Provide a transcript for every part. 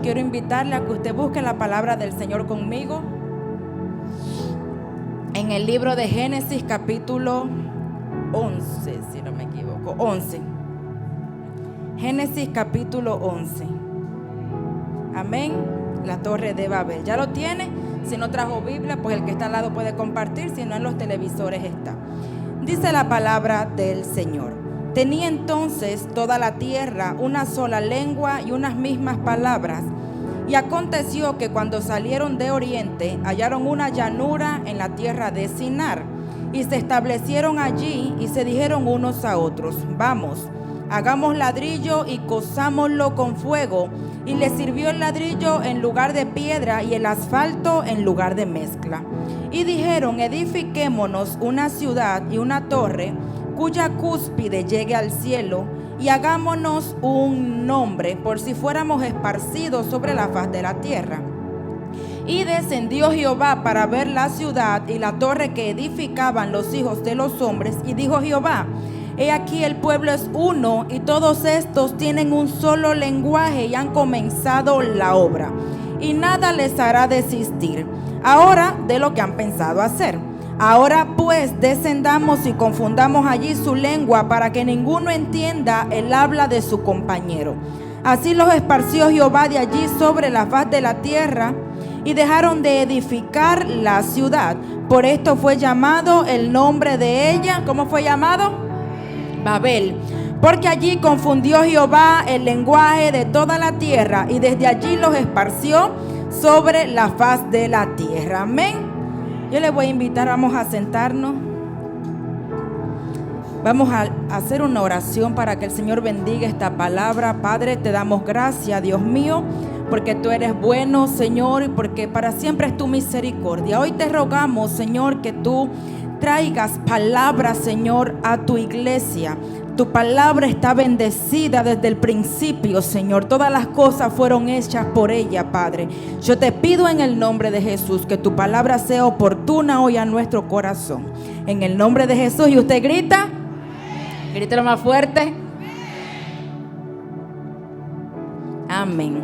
quiero invitarle a que usted busque la palabra del Señor conmigo en el libro de Génesis capítulo 11, si no me equivoco, 11. Génesis capítulo 11. Amén. La torre de Babel. ¿Ya lo tiene? Si no trajo Biblia, pues el que está al lado puede compartir, si no en los televisores está. Dice la palabra del Señor: tenía entonces toda la tierra una sola lengua y unas mismas palabras. Y aconteció que cuando salieron de oriente, hallaron una llanura en la tierra de Sinar, y se establecieron allí y se dijeron unos a otros: vamos, hagamos ladrillo y cozámoslo con fuego. Y les sirvió el ladrillo en lugar de piedra y el asfalto en lugar de mezcla. Y dijeron: edifiquémonos una ciudad y una torre cuya cúspide llegue al cielo, y hagámonos un nombre por si fuéramos esparcidos sobre la faz de la tierra. Y descendió Jehová para ver la ciudad y la torre que edificaban los hijos de los hombres. Y dijo Jehová: he aquí el pueblo es uno, y todos estos tienen un solo lenguaje, y han comenzado la obra, y nada les hará desistir ahora de lo que han pensado hacer. Ahora pues descendamos y confundamos allí su lengua, para que ninguno entienda el habla de su compañero. Así los esparció Jehová de allí sobre la faz de la tierra, y dejaron de edificar la ciudad. Por esto fue llamado el nombre de ella. ¿Cómo fue llamado? Babel. Porque allí confundió Jehová el lenguaje de toda la tierra, y desde allí los esparció sobre la faz de la tierra. Amén. Yo les voy a invitar, vamos a sentarnos. Vamos a hacer una oración para que el Señor bendiga esta palabra. Padre, te damos gracias, Dios mío, porque tú eres bueno, Señor, y porque para siempre es tu misericordia. Hoy te rogamos, Señor, que tú traigas palabras, Señor, a tu iglesia. Tu palabra está bendecida desde el principio, Señor. Todas las cosas fueron hechas por ella, Padre. Yo te pido en el nombre de Jesús que tu palabra sea oportuna hoy a nuestro corazón. En el nombre de Jesús. Y usted grita, grítelo más fuerte. Amén.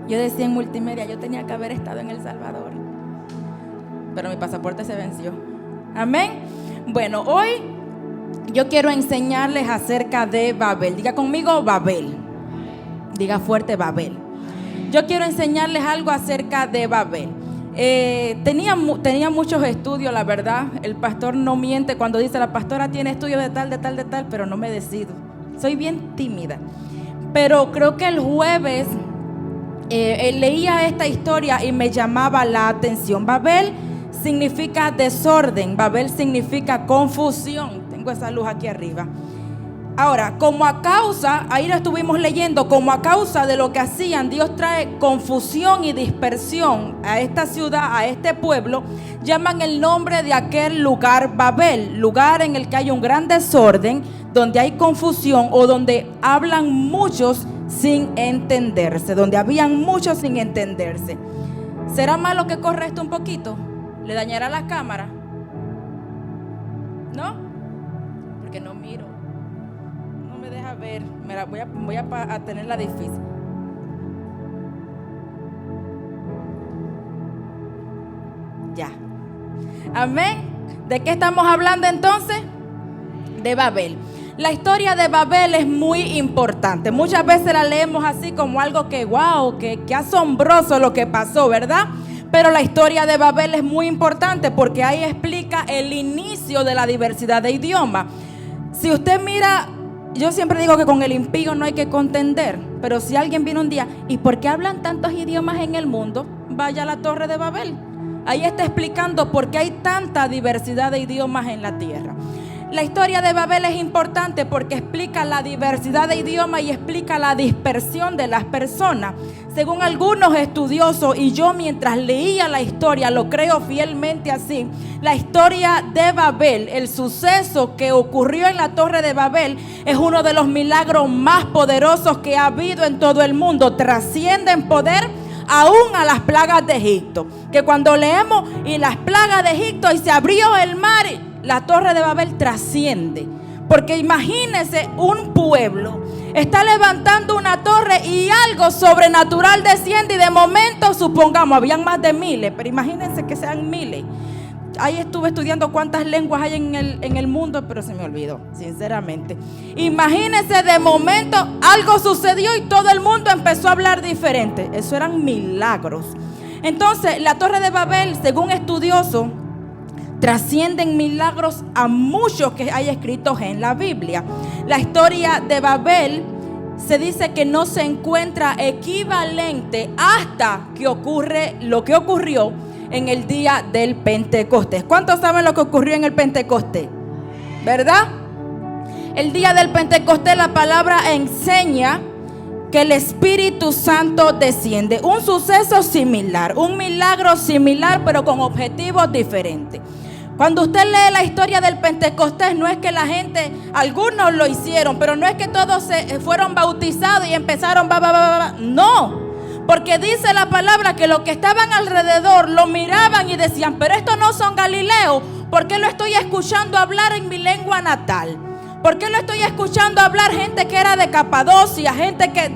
Yo decía en multimedia, yo tenía que haber estado en El Salvador, pero mi pasaporte se venció. Amén. Bueno, hoy yo quiero enseñarles acerca de Babel. Diga conmigo, Babel. Diga fuerte, Babel. Yo quiero enseñarles algo acerca de Babel. Tenía muchos estudios, la verdad. El pastor no miente cuando dice: la pastora tiene estudios de tal, pero no me decido. Soy bien tímida. Pero creo que el jueves leía esta historia y me llamaba la atención. Babel significa desorden. Babel significa confusión. Tengo esa luz aquí arriba. Ahora, como a causa, ahí lo estuvimos leyendo, como a causa de lo que hacían, Dios trae confusión y dispersión a esta ciudad, a este pueblo. Llaman el nombre de aquel lugar Babel, lugar en el que hay un gran desorden, donde hay confusión o donde hablan muchos sin entenderse, donde habían muchos sin entenderse. ¿Será malo que corra esto un poquito? ¿Le dañará la cámara? ¿No? Porque no miro. No me deja ver. Voy a tenerla difícil. Ya. Amén. ¿De qué estamos hablando entonces? De Babel. La historia de Babel es muy importante. Muchas veces la leemos así como algo que wow, que asombroso lo que pasó, ¿verdad? Pero la historia de Babel es muy importante porque ahí explica el inicio de la diversidad de idiomas. Si usted mira, yo siempre digo que con el impío no hay que contender, pero si alguien viene un día, ¿y por qué hablan tantos idiomas en el mundo? Vaya a la Torre de Babel. Ahí está explicando por qué hay tanta diversidad de idiomas en la tierra. La historia de Babel es importante porque explica la diversidad de idiomas y explica la dispersión de las personas. Según algunos estudiosos, y yo mientras leía la historia lo creo fielmente así, la historia de Babel, el suceso que ocurrió en la Torre de Babel, es uno de los milagros más poderosos que ha habido en todo el mundo. Trasciende en poder aún a las plagas de Egipto, que cuando leemos y las plagas de Egipto y se abrió el mar, la Torre de Babel trasciende. Porque imagínense un pueblo está levantando una torre y algo sobrenatural desciende y de momento, supongamos, habían más de 1000, pero imagínense que sean 1000. Ahí estuve estudiando cuántas lenguas hay en el mundo, pero se me olvidó, sinceramente. Imagínense, de momento algo sucedió y todo el mundo empezó a hablar diferente. Eso eran milagros. Entonces, la Torre de Babel, según estudiosos, trascienden milagros a muchos que hay escritos en la Biblia. La historia de Babel se dice que no se encuentra equivalente hasta que ocurre lo que ocurrió en el día del Pentecostés. ¿Cuántos saben lo que ocurrió en el Pentecostés? ¿Verdad? El día del Pentecostés, la palabra enseña que el Espíritu Santo desciende. Un suceso similar, un milagro similar, pero con objetivos diferentes. Cuando usted lee la historia del Pentecostés, no es que la gente, algunos lo hicieron, pero no es que todos se fueron bautizados y empezaron, no. Porque dice la palabra que los que estaban alrededor lo miraban y decían, pero estos no son galileos. ¿Por qué lo estoy escuchando hablar en mi lengua natal? ¿Por qué lo estoy escuchando hablar gente que era de Capadocia? Gente que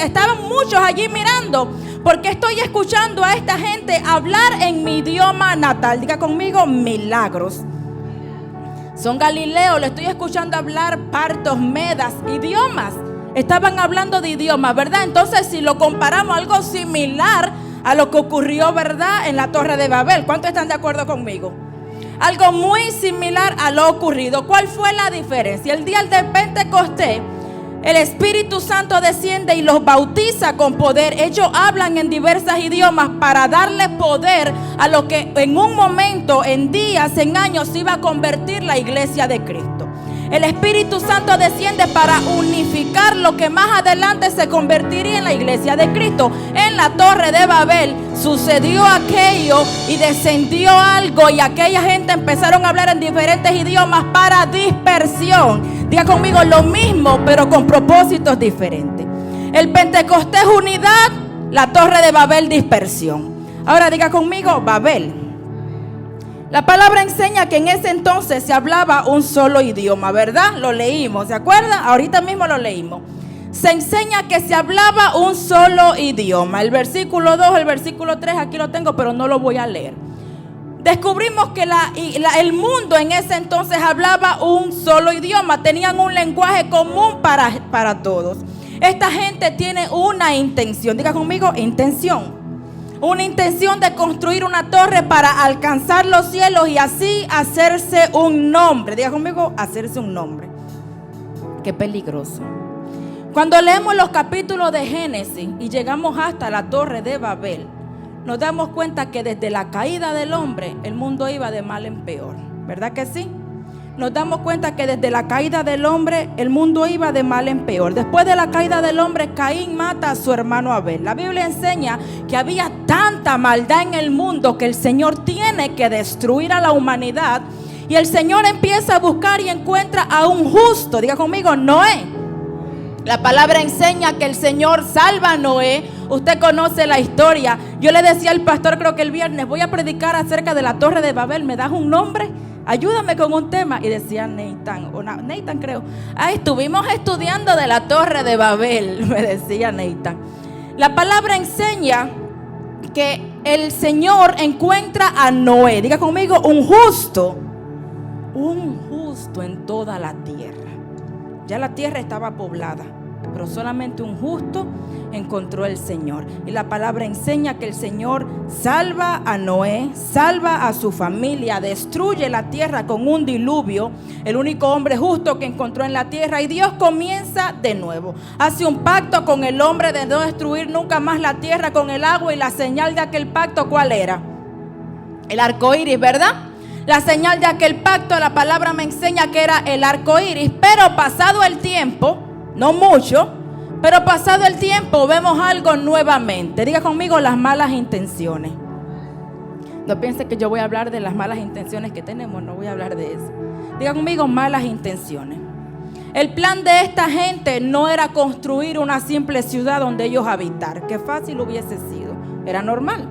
estaban muchos allí mirando. ¿Por qué estoy escuchando a esta gente hablar en mi idioma natal? Diga conmigo, milagros. Son galileos, le estoy escuchando hablar partos, medas, idiomas. Estaban hablando de idiomas, ¿verdad? Entonces, si lo comparamos, algo similar a lo que ocurrió, ¿verdad?, en la Torre de Babel. ¿Cuántos están de acuerdo conmigo? Algo muy similar a lo ocurrido. ¿Cuál fue la diferencia? El día del Pentecostés, el Espíritu Santo desciende y los bautiza con poder. Ellos hablan en diversos idiomas para darle poder a lo que en un momento, en días, en años, se iba a convertir la iglesia de Cristo. El Espíritu Santo desciende para unificar lo que más adelante se convertiría en la iglesia de Cristo. En la Torre de Babel sucedió aquello y descendió algo y aquella gente empezaron a hablar en diferentes idiomas para dispersión. Diga conmigo, lo mismo pero con propósitos diferentes. El Pentecostés, unidad; la Torre de Babel, dispersión. Ahora diga conmigo, Babel. La palabra enseña que en ese entonces se hablaba un solo idioma, ¿verdad? Lo leímos, ¿se acuerdan? Ahorita mismo lo leímos. Se enseña que se hablaba un solo idioma. El versículo 2, el versículo 3, aquí lo tengo, pero no lo voy a leer. Descubrimos que el mundo en ese entonces hablaba un solo idioma. Tenían un lenguaje común para todos. Esta gente tiene una intención. Diga conmigo, intención. Una intención de construir una torre para alcanzar los cielos y así hacerse un nombre. Diga conmigo, hacerse un nombre. Qué peligroso. Cuando leemos los capítulos de Génesis y llegamos hasta la Torre de Babel, nos damos cuenta que desde la caída del hombre el mundo iba de mal en peor. ¿Verdad que sí? Nos damos cuenta que desde la caída del hombre el mundo iba de mal en peor. Después de la caída del hombre, Caín mata a su hermano Abel. La Biblia enseña que había tanta maldad en el mundo que el Señor tiene que destruir a la humanidad. Y el Señor empieza a buscar y encuentra a un justo. Diga conmigo, Noé. La palabra enseña que el Señor salva a Noé. Usted conoce la historia. Yo le decía al pastor, creo que el viernes, voy a predicar acerca de la Torre de Babel. ¿Me das un nombre? Ayúdame con un tema. Y decía Nathan creo. Estuvimos estudiando de la Torre de Babel, me decía Nathan. La palabra enseña que el Señor encuentra a Noé. Diga conmigo, un justo en toda la tierra. Ya la tierra estaba poblada, pero solamente un justo encontró el Señor. Y la palabra enseña que el Señor salva a Noé, salva a su familia, destruye la tierra con un diluvio, el único hombre justo que encontró en la tierra. Y Dios comienza de nuevo, hace un pacto con el hombre de no destruir nunca más la tierra con el agua. Y la señal de aquel pacto, ¿cuál era? El arco iris, ¿verdad? La señal de aquel pacto, la palabra me enseña que era el arco iris. Pero pasado el tiempo, no mucho, pero pasado el tiempo vemos algo nuevamente. Diga conmigo, las malas intenciones. No piense que yo voy a hablar de las malas intenciones que tenemos, no voy a hablar de eso. Diga conmigo, malas intenciones. El plan de esta gente no era construir una simple ciudad donde ellos habitar. Qué fácil hubiese sido, era normal.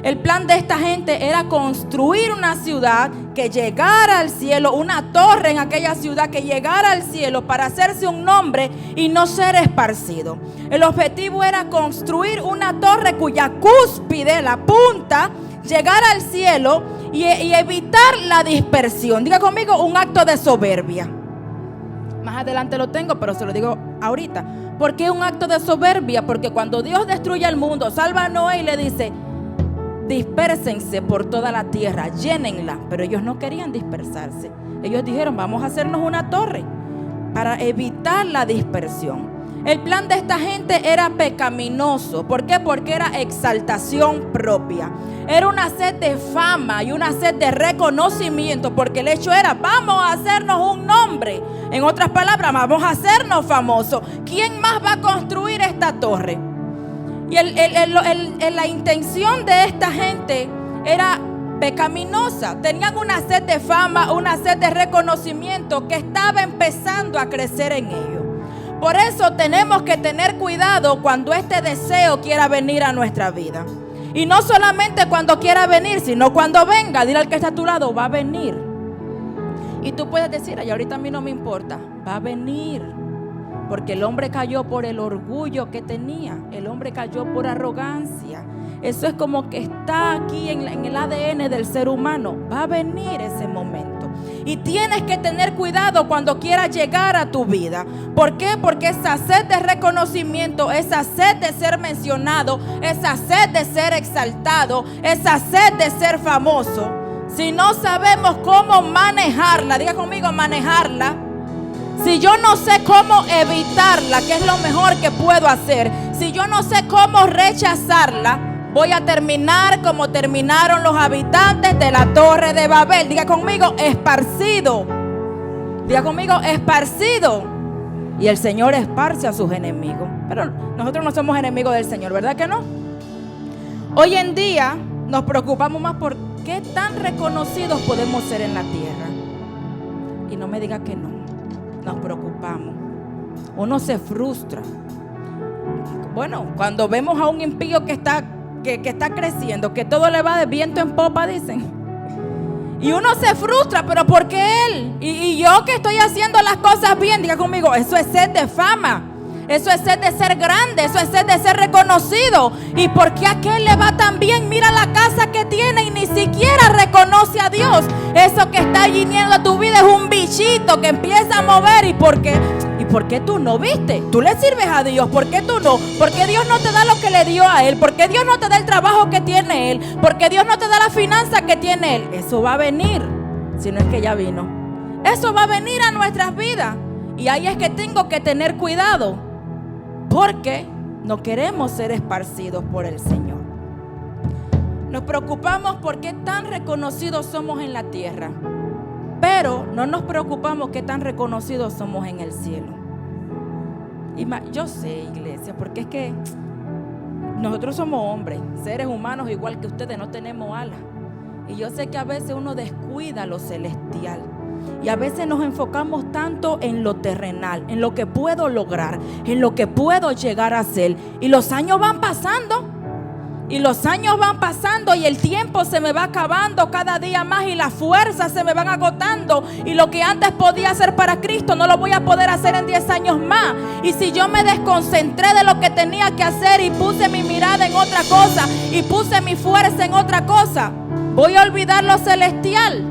El plan de esta gente era construir una ciudad que llegara al cielo, una torre en aquella ciudad que llegara al cielo para hacerse un nombre y no ser esparcido. El objetivo era construir una torre cuya cúspide, la punta, llegara al cielo y evitar la dispersión. Diga conmigo, un acto de soberbia. Más adelante lo tengo, pero se lo digo ahorita. ¿Por qué un acto de soberbia? Porque cuando Dios destruye el mundo, salva a Noé y le dice: dispérsense por toda la tierra, llénenla. Pero ellos no querían dispersarse. Ellos dijeron: vamos a hacernos una torre para evitar la dispersión. El plan de esta gente era pecaminoso. ¿Por qué? Porque era exaltación propia. Era una sed de fama y una sed de reconocimiento, porque el hecho era: vamos a hacernos un nombre. En otras palabras, vamos a hacernos famosos. ¿Quién más va a construir esta torre? Y la intención de esta gente era pecaminosa. Tenían una sed de fama, una sed de reconocimiento que estaba empezando a crecer en ellos. Por eso tenemos que tener cuidado cuando este deseo quiera venir a nuestra vida. Y no solamente cuando quiera venir, sino cuando venga. Dile al que está a tu lado: va a venir. Y tú puedes decir: ay, ahorita a mí no me importa. Va a venir. Porque el hombre cayó por el orgullo que tenía. El hombre cayó por arrogancia. Eso es como que está aquí en el ADN del ser humano. Va a venir ese momento. Y tienes que tener cuidado cuando quiera llegar a tu vida. ¿Por qué? Porque esa sed de reconocimiento, esa sed de ser mencionado, esa sed de ser exaltado, esa sed de ser famoso, si no sabemos cómo manejarla, diga conmigo, manejarla. Si yo no sé cómo evitarla, que es lo mejor que puedo hacer, si yo no sé cómo rechazarla, voy a terminar como terminaron los habitantes de la Torre de Babel. Diga conmigo: esparcido. Diga conmigo: esparcido. Y el Señor esparce a sus enemigos. Pero nosotros no somos enemigos del Señor, ¿verdad que no? Hoy en día nos preocupamos más por qué tan reconocidos podemos ser en la tierra. Y no me diga que no. Nos preocupamos. Uno se frustra. Bueno, cuando vemos a un impío que está creciendo, que todo le va de viento en popa, dicen. Y uno se frustra, pero ¿por qué él? Y yo que estoy haciendo las cosas bien, diga conmigo, eso es sed de fama. Eso es sed de ser grande, eso es sed de ser reconocido. ¿Y por qué a aquel le va tan bien? Mira la casa que tiene y ni siquiera reconoce a Dios. Eso que está viniendo a tu vida es un bichito que empieza a mover. ¿Y por qué tú no, viste? Tú le sirves a Dios, ¿por qué tú no? ¿Por qué Dios no te da lo que le dio a él? ¿Por qué Dios no te da el trabajo que tiene él? ¿Por qué Dios no te da la finanza que tiene él? Eso va a venir, si no es que ya vino. Eso va a venir a nuestras vidas. Y ahí es que tengo que tener cuidado, porque no queremos ser esparcidos por el Señor. Nos preocupamos por qué tan reconocidos somos en la tierra, pero no nos preocupamos qué tan reconocidos somos en el cielo. Y yo sé, iglesia, porque es que nosotros somos hombres, seres humanos igual que ustedes, no tenemos alas. Y yo sé que a veces uno descuida lo celestial. Y a veces nos enfocamos tanto en lo terrenal, en lo que puedo lograr, en lo que puedo llegar a ser. Y los años van pasando. Y los años van pasando y el tiempo se me va acabando cada día más y las fuerzas se me van agotando. Y lo que antes podía hacer para Cristo no lo voy a poder hacer en 10 años más. Y si yo me desconcentré de lo que tenía que hacer y puse mi mirada en otra cosa y puse mi fuerza en otra cosa, voy a olvidar lo celestial.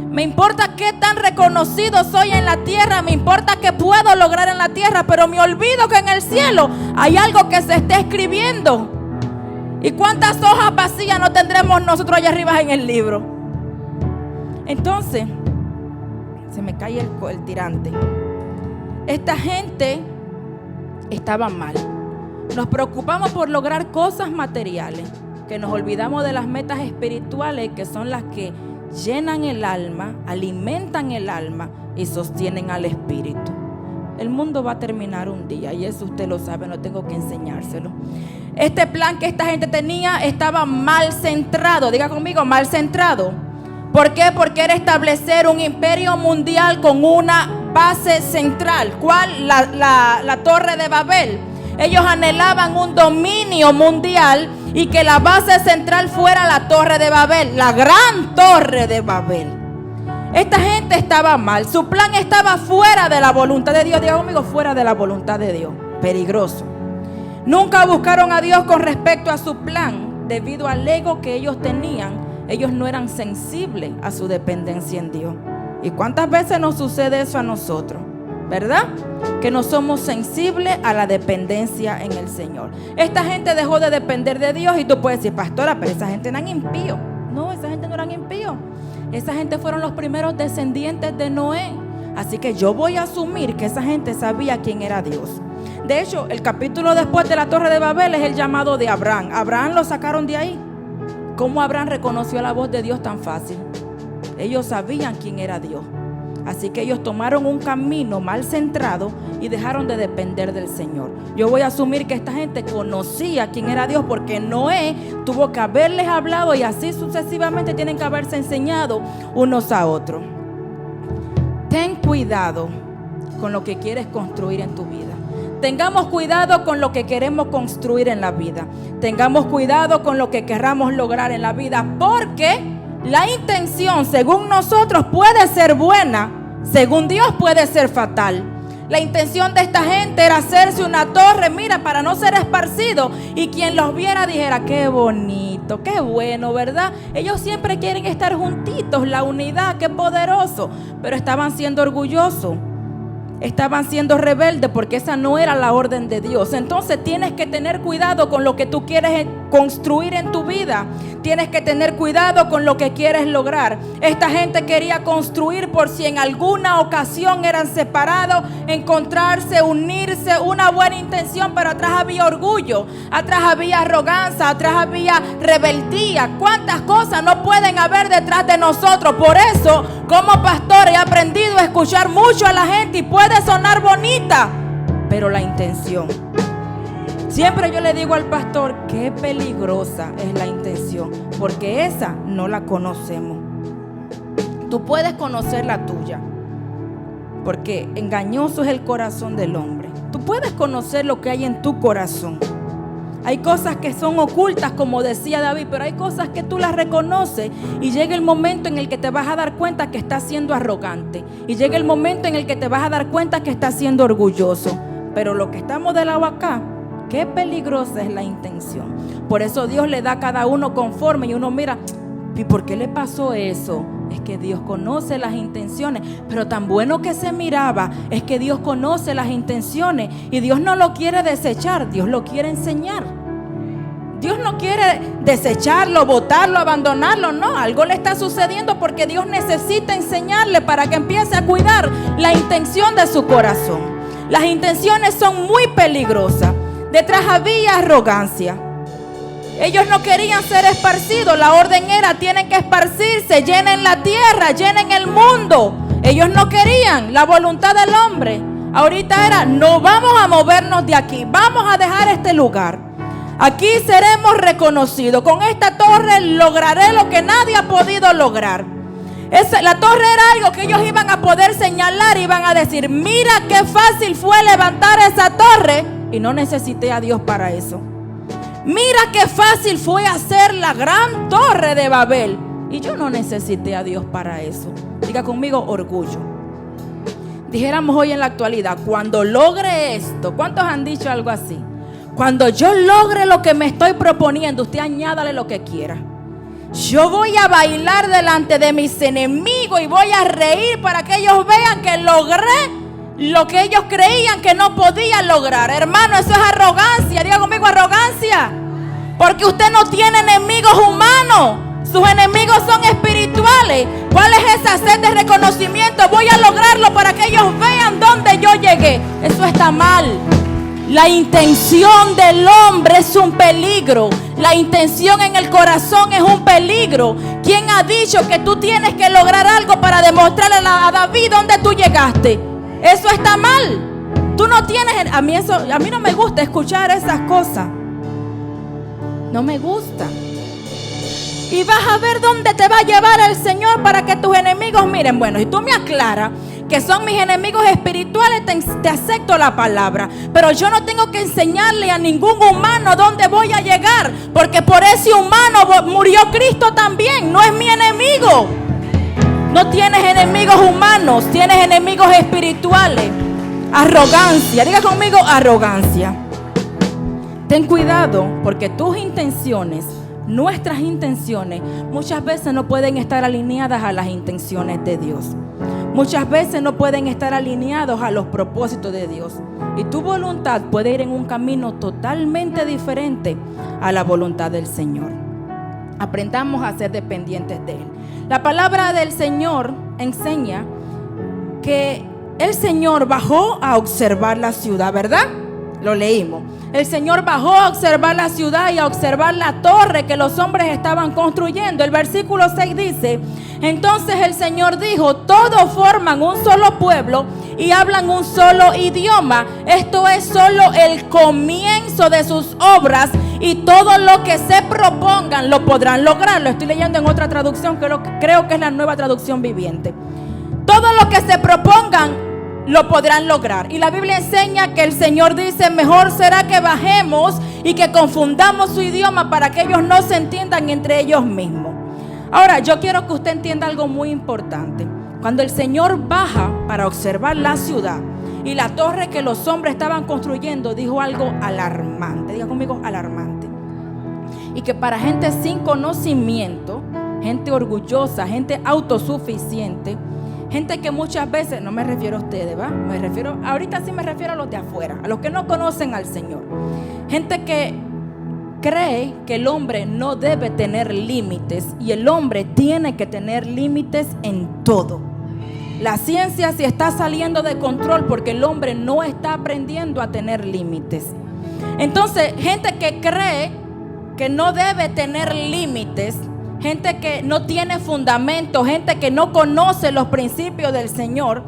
Me importa qué tan reconocido soy en la tierra, me importa qué puedo lograr en la tierra, pero me olvido que en el cielo hay algo que se está escribiendo. ¿Y cuántas hojas vacías no tendremos nosotros allá arriba en el libro? Entonces, se me cae el tirante. Esta gente estaba mal. Nos preocupamos por lograr cosas materiales, que nos olvidamos de las metas espirituales, que son las que llenan el alma, alimentan el alma y sostienen al espíritu. El mundo va a terminar un día y eso usted lo sabe, no tengo que enseñárselo. Este plan que esta gente tenía estaba mal centrado. Diga conmigo, mal centrado. ¿Por qué? Porque era establecer un imperio mundial con una base central. ¿Cuál? La Torre de Babel. Ellos anhelaban un dominio mundial y que la base central fuera la Torre de Babel, la gran Torre de Babel. Esta gente estaba mal, su plan estaba fuera de la voluntad de Dios. Diga conmigo, fuera de la voluntad de Dios. Peligroso. Nunca buscaron a Dios con respecto a su plan. Debido al ego que ellos tenían, ellos no eran sensibles a su dependencia en Dios. ¿Y cuántas veces nos sucede eso a nosotros? ¿Verdad? Que no somos sensibles a la dependencia en el Señor. Esta gente dejó de depender de Dios y tú puedes decir, pastora, pero esa gente eran impíos. No, esa gente no eran impíos. Esa gente fueron los primeros descendientes de Noé. Así que yo voy a asumir que esa gente sabía quién era Dios. De hecho, el capítulo después de la Torre de Babel es el llamado de Abraham. Abraham lo sacaron de ahí. ¿Cómo Abraham reconoció la voz de Dios tan fácil? Ellos sabían quién era Dios. Así que ellos tomaron un camino mal centrado y dejaron de depender del Señor. Yo voy a asumir que esta gente conocía quién era Dios, porque Noé tuvo que haberles hablado y así sucesivamente tienen que haberse enseñado unos a otros. Ten cuidado con lo que quieres construir en tu vida. Tengamos cuidado con lo que queremos construir en la vida. Tengamos cuidado con lo que querramos lograr en la vida, porque la intención, según nosotros, puede ser buena, según Dios puede ser fatal. La intención de esta gente era hacerse una torre, mira, para no ser esparcido, y quien los viera dijera, qué bonito, qué bueno, ¿verdad? Ellos siempre quieren estar juntitos, la unidad, qué poderoso, pero estaban siendo orgullosos. Estaban siendo rebeldes porque esa no era la orden de Dios. Entonces tienes que tener cuidado con lo que tú quieres construir en tu vida. Tienes que tener cuidado con lo que quieres lograr. Esta gente quería construir por si en alguna ocasión eran separados, encontrarse, unirse, una buena intención, pero atrás había orgullo, atrás había arrogancia, atrás había rebeldía. ¿Cuántas cosas no pueden haber detrás de nosotros? Por eso, como pastor, he aprendido a escuchar mucho a la gente y puede sonar bonita, pero la intención. Siempre yo le digo al pastor, qué peligrosa es la intención, porque esa no la conocemos. Tú puedes conocer la tuya, porque engañoso es el corazón del hombre. Tú puedes conocer lo que hay en tu corazón. Hay cosas que son ocultas, como decía David, pero hay cosas que tú las reconoces y llega el momento en el que te vas a dar cuenta que estás siendo arrogante, y llega el momento en el que te vas a dar cuenta que estás siendo orgulloso. Pero lo que estamos del lado acá, qué peligrosa es la intención. Por eso Dios le da a cada uno conforme, y uno mira, ¿y por qué le pasó eso? Es que Dios conoce las intenciones, pero tan bueno que se miraba es que Dios conoce las intenciones y Dios no lo quiere desechar, Dios lo quiere enseñar. Dios no quiere desecharlo, botarlo, abandonarlo, no, algo le está sucediendo porque Dios necesita enseñarle para que empiece a cuidar la intención de su corazón. Las intenciones son muy peligrosas. Detrás había arrogancia. Ellos no querían ser esparcidos. La orden era, tienen que esparcirse, llenen la tierra, llenen el mundo. Ellos no querían la voluntad del hombre. Ahorita era, no vamos a movernos de aquí, vamos a dejar este lugar. Aquí seremos reconocidos. Con esta torre lograré lo que nadie ha podido lograr. La torre era algo que ellos iban a poder señalar, iban a decir, mira qué fácil fue levantar esa torre y no necesité a Dios para eso. Mira qué fácil fue hacer la gran Torre de Babel y yo no necesité a Dios para eso. Diga conmigo, orgullo. Dijéramos hoy en la actualidad, cuando logre esto, ¿cuántos han dicho algo así? Cuando yo logre lo que me estoy proponiendo, usted añádale lo que quiera. Yo voy a bailar delante de mis enemigos y voy a reír para que ellos vean que logré lo que ellos creían que no podían lograr. Hermano, eso es arrogancia. Diga conmigo, arrogancia. Porque usted no tiene enemigos humanos. Sus enemigos son espirituales. ¿Cuál es esa sed de reconocimiento? Voy a lograrlo para que ellos vean dónde yo llegué. Eso está mal. La intención del hombre es un peligro. La intención en el corazón es un peligro. ¿Quién ha dicho que tú tienes que lograr algo para demostrarle a David dónde tú llegaste? Eso está mal. Tú no tienes, a mí no me gusta escuchar esas cosas. No me gusta. Y vas a ver dónde te va a llevar el Señor para que tus enemigos miren. Bueno, y tú me aclaras que son mis enemigos espirituales, te acepto la palabra. Pero yo no tengo que enseñarle a ningún humano dónde voy a llegar, porque por ese humano murió Cristo también. No es mi enemigo. No tienes enemigos humanos, tienes enemigos espirituales. Arrogancia, diga conmigo, arrogancia. Ten cuidado, porque tus intenciones, nuestras intenciones, muchas veces no pueden estar alineadas a las intenciones de Dios. Muchas veces no pueden estar alineados a los propósitos de Dios. Y tu voluntad puede ir en un camino totalmente diferente a la voluntad del Señor. Aprendamos a ser dependientes de Él. La palabra del Señor enseña que el Señor bajó a observar la ciudad, ¿verdad? Lo leímos. El Señor bajó a observar la ciudad y a observar la torre que los hombres estaban construyendo. El versículo 6 dice: entonces el Señor dijo, todos forman un solo pueblo y hablan un solo idioma. Esto es solo el comienzo de sus obras, y todo lo que se propongan lo podrán lograr. Lo estoy leyendo en otra traducción, creo que es la Nueva Traducción Viviente. Todo lo que se propongan lo podrán lograr. Y la Biblia enseña que el Señor dice: mejor será que bajemos y que confundamos su idioma para que ellos no se entiendan entre ellos mismos. Ahora, yo quiero que usted entienda algo muy importante. Cuando el Señor baja para observar la ciudad y la torre que los hombres estaban construyendo, dijo algo alarmante. Diga conmigo, alarmante. Y que para gente sin conocimiento, gente orgullosa, gente autosuficiente, gente que muchas veces, no me refiero a ustedes, ¿va? Ahorita sí me refiero a los de afuera, a los que no conocen al Señor. Gente que cree que el hombre no debe tener límites, y el hombre tiene que tener límites en todo. La ciencia se está saliendo de control porque el hombre no está aprendiendo a tener límites. Entonces, gente que cree que no debe tener límites, gente que no tiene fundamento, gente que no conoce los principios del Señor,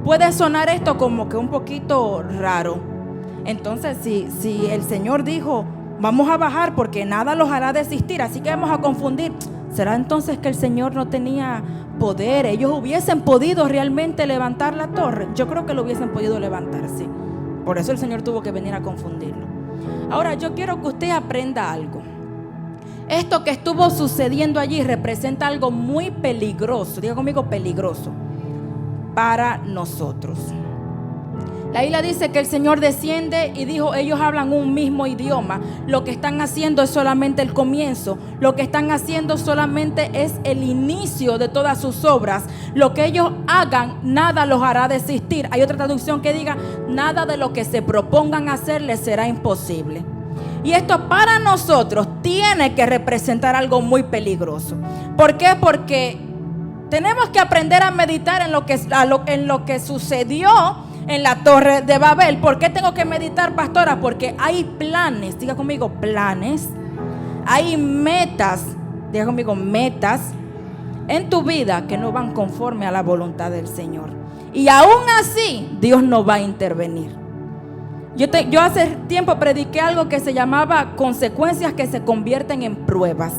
puede sonar esto como que un poquito raro. Entonces, si el Señor dijo: vamos a bajar porque nada los hará desistir, así que vamos a confundir, ¿será entonces que el Señor no tenía poder? Ellos hubiesen podido realmente levantar la torre. Yo creo que lo hubiesen podido levantar, sí. Por eso el Señor tuvo que venir a confundirlo. Ahora, yo quiero que usted aprenda algo. Esto que estuvo sucediendo allí representa algo muy peligroso. Diga conmigo, peligroso para nosotros. La Biblia dice que el Señor desciende y dijo: ellos hablan un mismo idioma. Lo que están haciendo es solamente el comienzo. Lo que están haciendo solamente es el inicio de todas sus obras. Lo que ellos hagan, nada los hará desistir. Hay otra traducción que diga: nada de lo que se propongan hacer les será imposible. Y esto para nosotros tiene que representar algo muy peligroso. ¿Por qué? Porque tenemos que aprender a meditar en lo que sucedió en la Torre de Babel. ¿Por qué tengo que meditar, pastora? Porque hay planes, diga conmigo, planes. Hay metas, diga conmigo, metas en tu vida que no van conforme a la voluntad del Señor. Y aún así, Dios no va a intervenir. Yo hace tiempo prediqué algo que se llamaba consecuencias que se convierten en pruebas.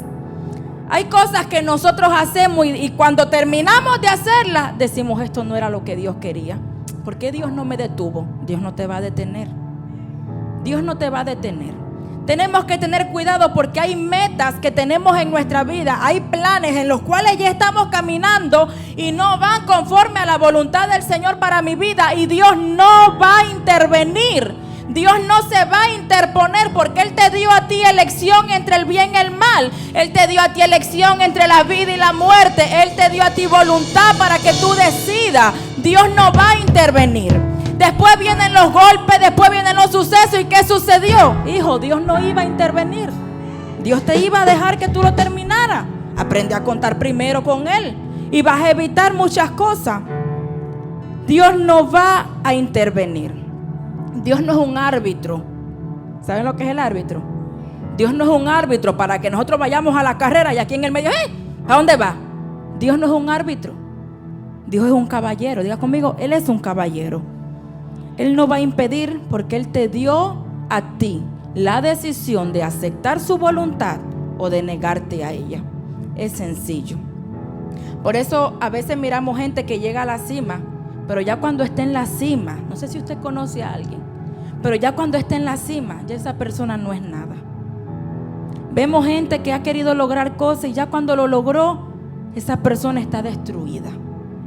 Hay cosas que nosotros hacemos y cuando terminamos de hacerlas, decimos: esto no era lo que Dios quería. ¿Por qué Dios no me detuvo? Dios no te va a detener. Dios no te va a detener. Tenemos que tener cuidado porque hay metas que tenemos en nuestra vida. Hay planes en los cuales ya estamos caminando y no van conforme a la voluntad del Señor para mi vida. Y Dios no va a intervenir. Dios no se va a interponer porque Él te dio a ti elección entre el bien y el mal. Él te dio a ti elección entre la vida y la muerte. Él te dio a ti voluntad para que tú decidas. Dios no va a intervenir. Después vienen los golpes, después vienen los sucesos. ¿Y qué sucedió? Hijo, Dios no iba a intervenir. Dios te iba a dejar que tú lo terminaras. Aprende a contar primero con Él y vas a evitar muchas cosas. Dios no va a intervenir. Dios no es un árbitro. ¿Saben lo que es el árbitro? Dios no es un árbitro para que nosotros vayamos a la carrera y aquí en el medio, ¿a dónde va? Dios no es un árbitro. Dios es un caballero. Diga conmigo, Él es un caballero. Él no va a impedir porque Él te dio a ti la decisión de aceptar su voluntad o de negarte a ella. Es sencillo. Por eso a veces miramos gente que llega a la cima Pero ya cuando esté en la cima, no sé si usted conoce a alguien, pero ya cuando esté en la cima, ya esa persona no es nada. Vemos gente que ha querido lograr cosas y ya cuando lo logró, esa persona está destruida,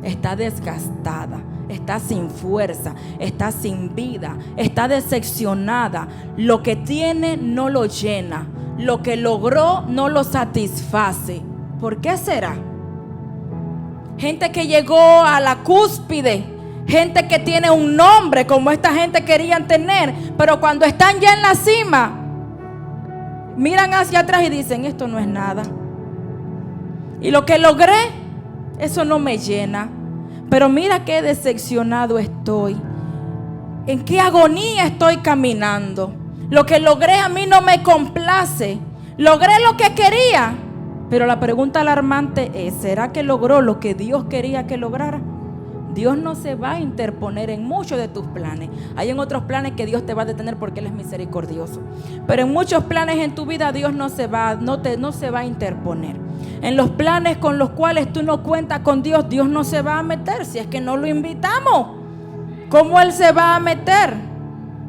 está desgastada, está sin fuerza, está sin vida, está decepcionada. Lo que tiene no lo llena, lo que logró no lo satisface. ¿Por qué será? Gente que llegó a la cúspide, gente que tiene un nombre como esta gente querían tener, pero cuando están ya en la cima, miran hacia atrás y dicen: esto no es nada. Y lo que logré, eso no me llena. Pero mira qué decepcionado estoy. En qué agonía estoy caminando. Lo que logré a mí no me complace. Logré lo que quería. Pero la pregunta alarmante es: ¿será que logró lo que Dios quería que lograra? Dios no se va a interponer en muchos de tus planes. Hay en otros planes que Dios te va a detener porque Él es misericordioso. Pero en muchos planes en tu vida Dios no se va a interponer. En los planes con los cuales tú no cuentas con Dios, Dios no se va a meter. Si es que no lo invitamos, ¿cómo Él se va a meter?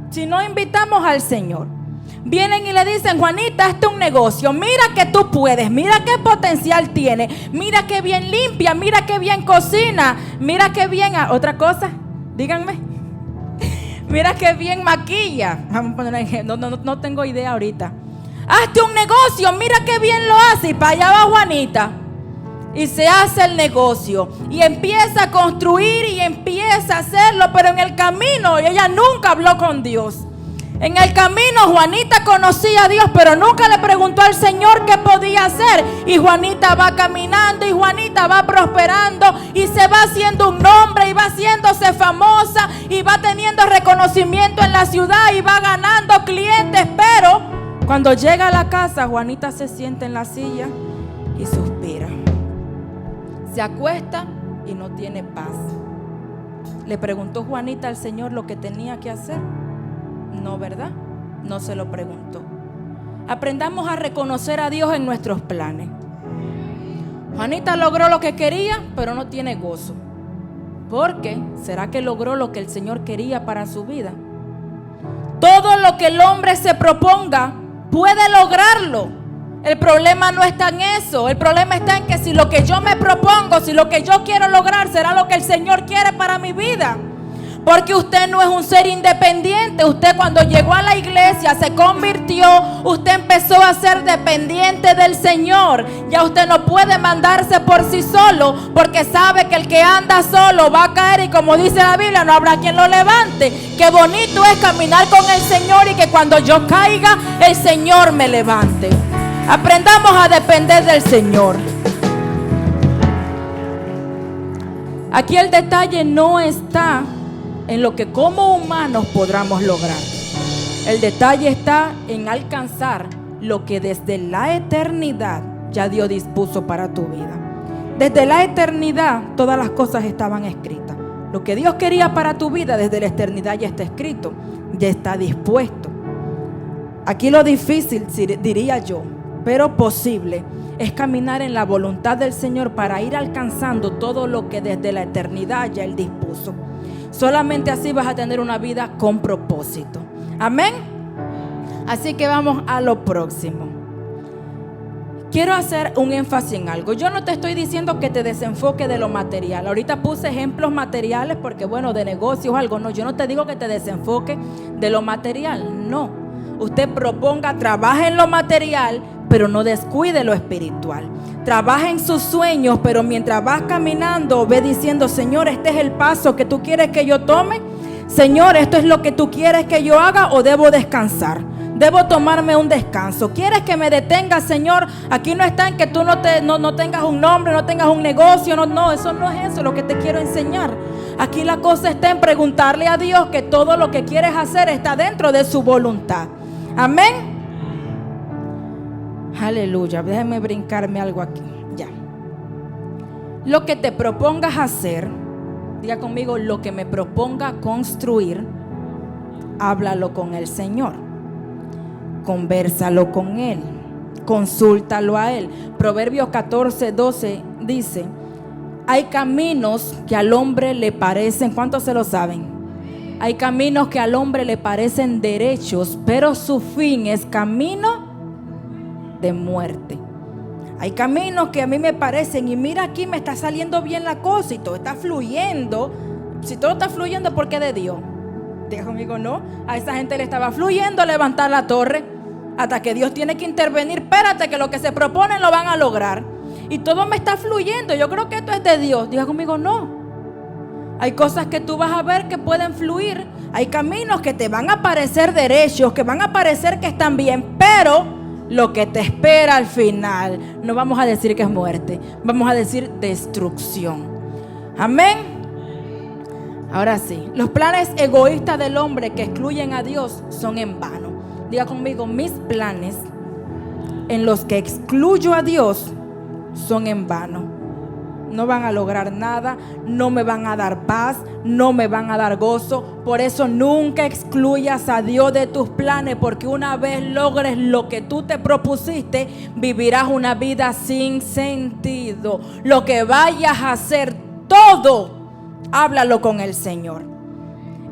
Si no invitamos al Señor. Vienen y le dicen: Juanita, hazte un negocio, mira que tú puedes, mira qué potencial tiene, mira qué bien limpia, mira qué bien cocina, mira qué bien, otra cosa, díganme, mira qué bien maquilla. Vamos a poner un ejemplo, no tengo idea ahorita. Hazte un negocio, mira qué bien lo hace. Y para allá va Juanita y se hace el negocio y empieza a construir y empieza a hacerlo, pero en el camino ella nunca habló con Dios. En el camino Juanita conocía a Dios, pero nunca le preguntó al Señor qué podía hacer. Y Juanita va caminando y Juanita va prosperando y se va haciendo un nombre y va haciéndose famosa y va teniendo reconocimiento en la ciudad y va ganando clientes. Pero cuando llega a la casa, Juanita se sienta en la silla y suspira. Se acuesta y no tiene paz. ¿Le preguntó Juanita al Señor lo que tenía que hacer? No, ¿verdad? No se lo preguntó. Aprendamos a reconocer a Dios en nuestros planes. Juanita logró lo que quería, pero no tiene gozo. ¿Por qué? ¿Será que logró lo que el Señor quería para su vida? Todo lo que el hombre se proponga puede lograrlo. El problema no está en eso. El problema está en que si lo que yo me propongo, si lo que yo quiero lograr será lo que el Señor quiere para mi vida. Porque usted no es un ser independiente. Usted cuando llegó a la iglesia se convirtió. Usted empezó a ser dependiente del Señor. Ya usted no puede mandarse por sí solo, porque sabe que el que anda solo va a caer. Y como dice la Biblia, no habrá quien lo levante. Qué bonito es caminar con el Señor y que cuando yo caiga, el Señor me levante. Aprendamos a depender del Señor. Aquí el detalle no está en lo que como humanos podamos lograr. El detalle está en alcanzar lo que desde la eternidad ya Dios dispuso para tu vida. Desde la eternidad todas las cosas estaban escritas. Lo que Dios quería para tu vida desde la eternidad ya está escrito, ya está dispuesto. Aquí lo difícil, diría yo, pero posible, es caminar en la voluntad del Señor para ir alcanzando todo lo que desde la eternidad ya Él dispuso. Solamente así vas a tener una vida con propósito. Amén. Así que vamos a lo próximo. Quiero hacer un énfasis en algo. Yo no te estoy diciendo que te desenfoque de lo material. Ahorita puse ejemplos materiales porque bueno, de negocios o algo. No, yo no te digo que te desenfoque de lo material. No. Usted proponga, trabaje en lo material, pero no descuide lo espiritual. Trabaja en sus sueños, pero mientras vas caminando, ve diciendo: Señor, este es el paso que tú quieres que yo tome. Señor, esto es lo que tú quieres que yo haga, o debo descansar. Debo tomarme un descanso. ¿Quieres que me detenga, Señor? Aquí no está en que tú no tengas un nombre, no tengas un negocio. No, eso no es eso lo que te quiero enseñar. Aquí la cosa está en preguntarle a Dios que todo lo que quieres hacer está dentro de su voluntad. Amén. Aleluya. Déjame brincarme algo aquí. Ya. Lo que te propongas hacer, diga conmigo: lo que me proponga construir, háblalo con el Señor. Convérsalo con Él. Consúltalo a Él. Proverbios 14:12 dice: Hay caminos que al hombre le parecen, ¿cuántos se lo saben? Hay caminos que al hombre le parecen derechos, pero su fin es camino de muerte. Hay caminos que a mí me parecen, y mira, aquí me está saliendo bien la cosa y todo está fluyendo. Si todo está fluyendo, ¿por qué de Dios? Diga conmigo, no. A esa gente le estaba fluyendo levantar la torre, hasta que Dios tiene que intervenir. Espérate, que lo que se proponen lo van a lograr. Y todo me está fluyendo, yo creo que esto es de Dios. Diga conmigo, no. Hay cosas que tú vas a ver que pueden fluir. Hay caminos que te van a parecer derechos, que van a parecer que están bien, pero lo que te espera al final, no vamos a decir que es muerte, vamos a decir destrucción. Amén. Ahora sí, los planes egoístas del hombre que excluyen a Dios son en vano. Diga conmigo, mis planes en los que excluyo a Dios son en vano. No van a lograr nada, no me van a dar paz, no me van a dar gozo. Por eso nunca excluyas a Dios de tus planes, porque una vez logres lo que tú te propusiste, vivirás una vida sin sentido. Lo que vayas a hacer, todo, háblalo con el Señor.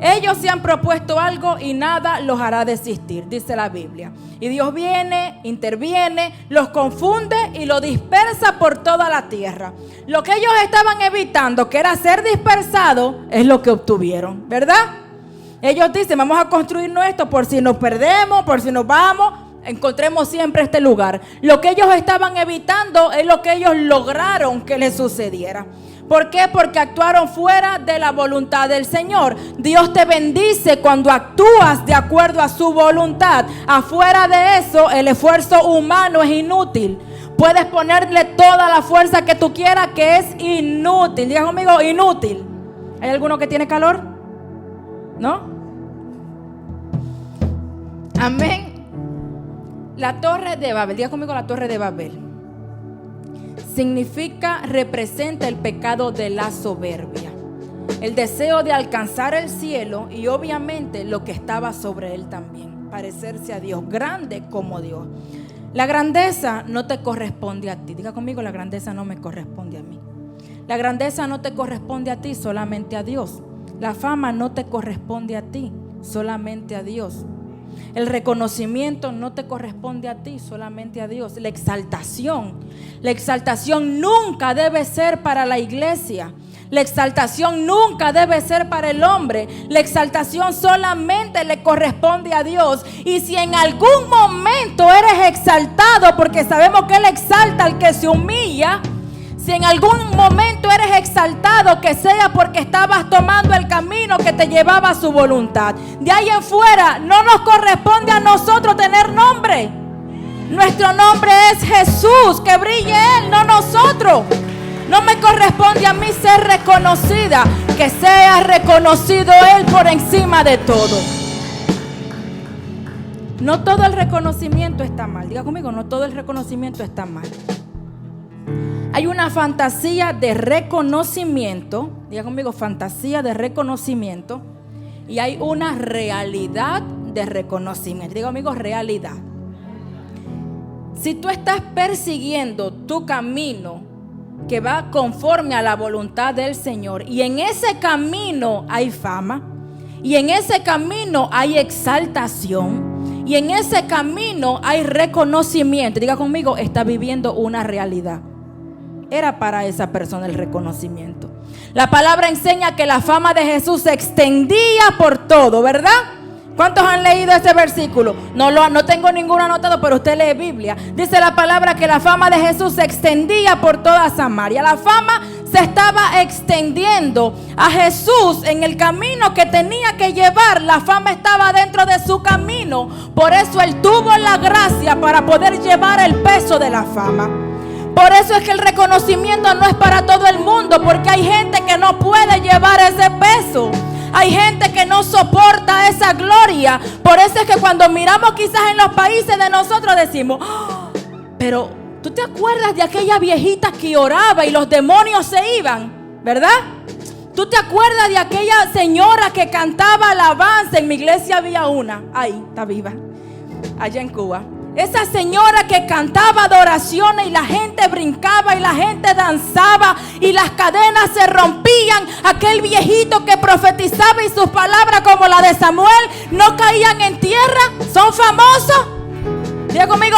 Ellos se han propuesto algo y nada los hará desistir, dice la Biblia. Y Dios viene, interviene, los confunde y los dispersa por toda la tierra. Lo que ellos estaban evitando, que era ser dispersados, es lo que obtuvieron, ¿verdad? Ellos dicen, vamos a construirnos esto por si nos perdemos, por si nos vamos, encontremos siempre este lugar. Lo que ellos estaban evitando es lo que ellos lograron que les sucediera. ¿Por qué? Porque actuaron fuera de la voluntad del Señor. Dios te bendice cuando actúas de acuerdo a su voluntad. Afuera de eso, el esfuerzo humano es inútil. Puedes ponerle toda la fuerza que tú quieras, que es inútil. Diga conmigo, inútil. ¿Hay alguno que tiene calor? ¿No? Amén. La torre de Babel. Diga conmigo, la torre de Babel. Representa el pecado de la soberbia, el deseo de alcanzar el cielo y obviamente lo que estaba sobre él también, parecerse a Dios, grande como Dios. La grandeza no te corresponde a ti. Diga conmigo, la grandeza no me corresponde a mí. La grandeza no te corresponde a ti, solamente a Dios. La fama no te corresponde a ti, solamente a Dios. El reconocimiento no te corresponde a ti, solamente a Dios. La exaltación nunca debe ser para la iglesia. La exaltación nunca debe ser para el hombre. La exaltación solamente le corresponde a Dios. Y si en algún momento eres exaltado, porque sabemos que Él exalta al que se humilla, si en algún momento eres exaltado, que sea porque estabas tomando el camino que te llevaba a su voluntad. De ahí en fuera no nos corresponde a nosotros tener nombre. Nuestro nombre es Jesús, que brille Él, no nosotros. No me corresponde a mí ser reconocida, que sea reconocido Él por encima de todo. No todo el reconocimiento está mal. Diga conmigo, no todo el reconocimiento está mal. Hay una fantasía de reconocimiento. Diga conmigo, fantasía de reconocimiento. Y hay una realidad de reconocimiento. Diga conmigo, realidad. Si tú estás persiguiendo tu camino que va conforme a la voluntad del Señor, y en ese camino hay fama, y en ese camino hay exaltación, y en ese camino hay reconocimiento, diga conmigo, está viviendo una realidad. Era para esa persona el reconocimiento. La palabra enseña que la fama de Jesús se extendía por todo, ¿verdad? ¿Cuántos han leído ese versículo? No tengo ninguno anotado, pero usted lee Biblia. Dice la palabra que la fama de Jesús se extendía por toda Samaria. La fama se estaba extendiendo a Jesús en el camino que tenía que llevar. La fama estaba dentro de su camino. Por eso Él tuvo la gracia para poder llevar el peso de la fama. Por eso es que el reconocimiento no es para todo el mundo, porque hay gente que no puede llevar ese peso. Hay gente que no soporta esa gloria. Por eso es que cuando miramos quizás en los países de nosotros decimos, oh, pero ¿tú te acuerdas de aquella viejita que oraba y los demonios se iban? ¿Verdad? ¿Tú te acuerdas de aquella señora que cantaba alabanza? En mi iglesia había una, ahí está viva, allá en Cuba. Esa señora que cantaba adoraciones y la gente brincaba y la gente danzaba y las cadenas se rompían. Aquel viejito que profetizaba y sus palabras como la de Samuel no caían en tierra. ¿Son famosos? Diga conmigo,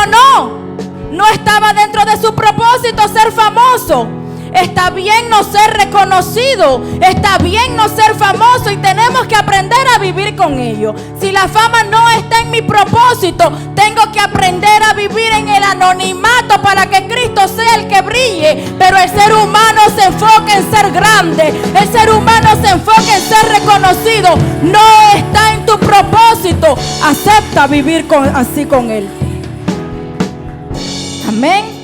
no estaba dentro de su propósito ser famoso. Está bien no ser reconocido, está bien no ser famoso y tenemos que aprender a vivir con ello. Si la fama no está en mi propósito, tengo que aprender a vivir en el anonimato para que Cristo sea el que brille. Pero el ser humano se enfoca en ser grande, el ser humano se enfoca en ser reconocido. No está en tu propósito, acepta vivir así con Él. Amén.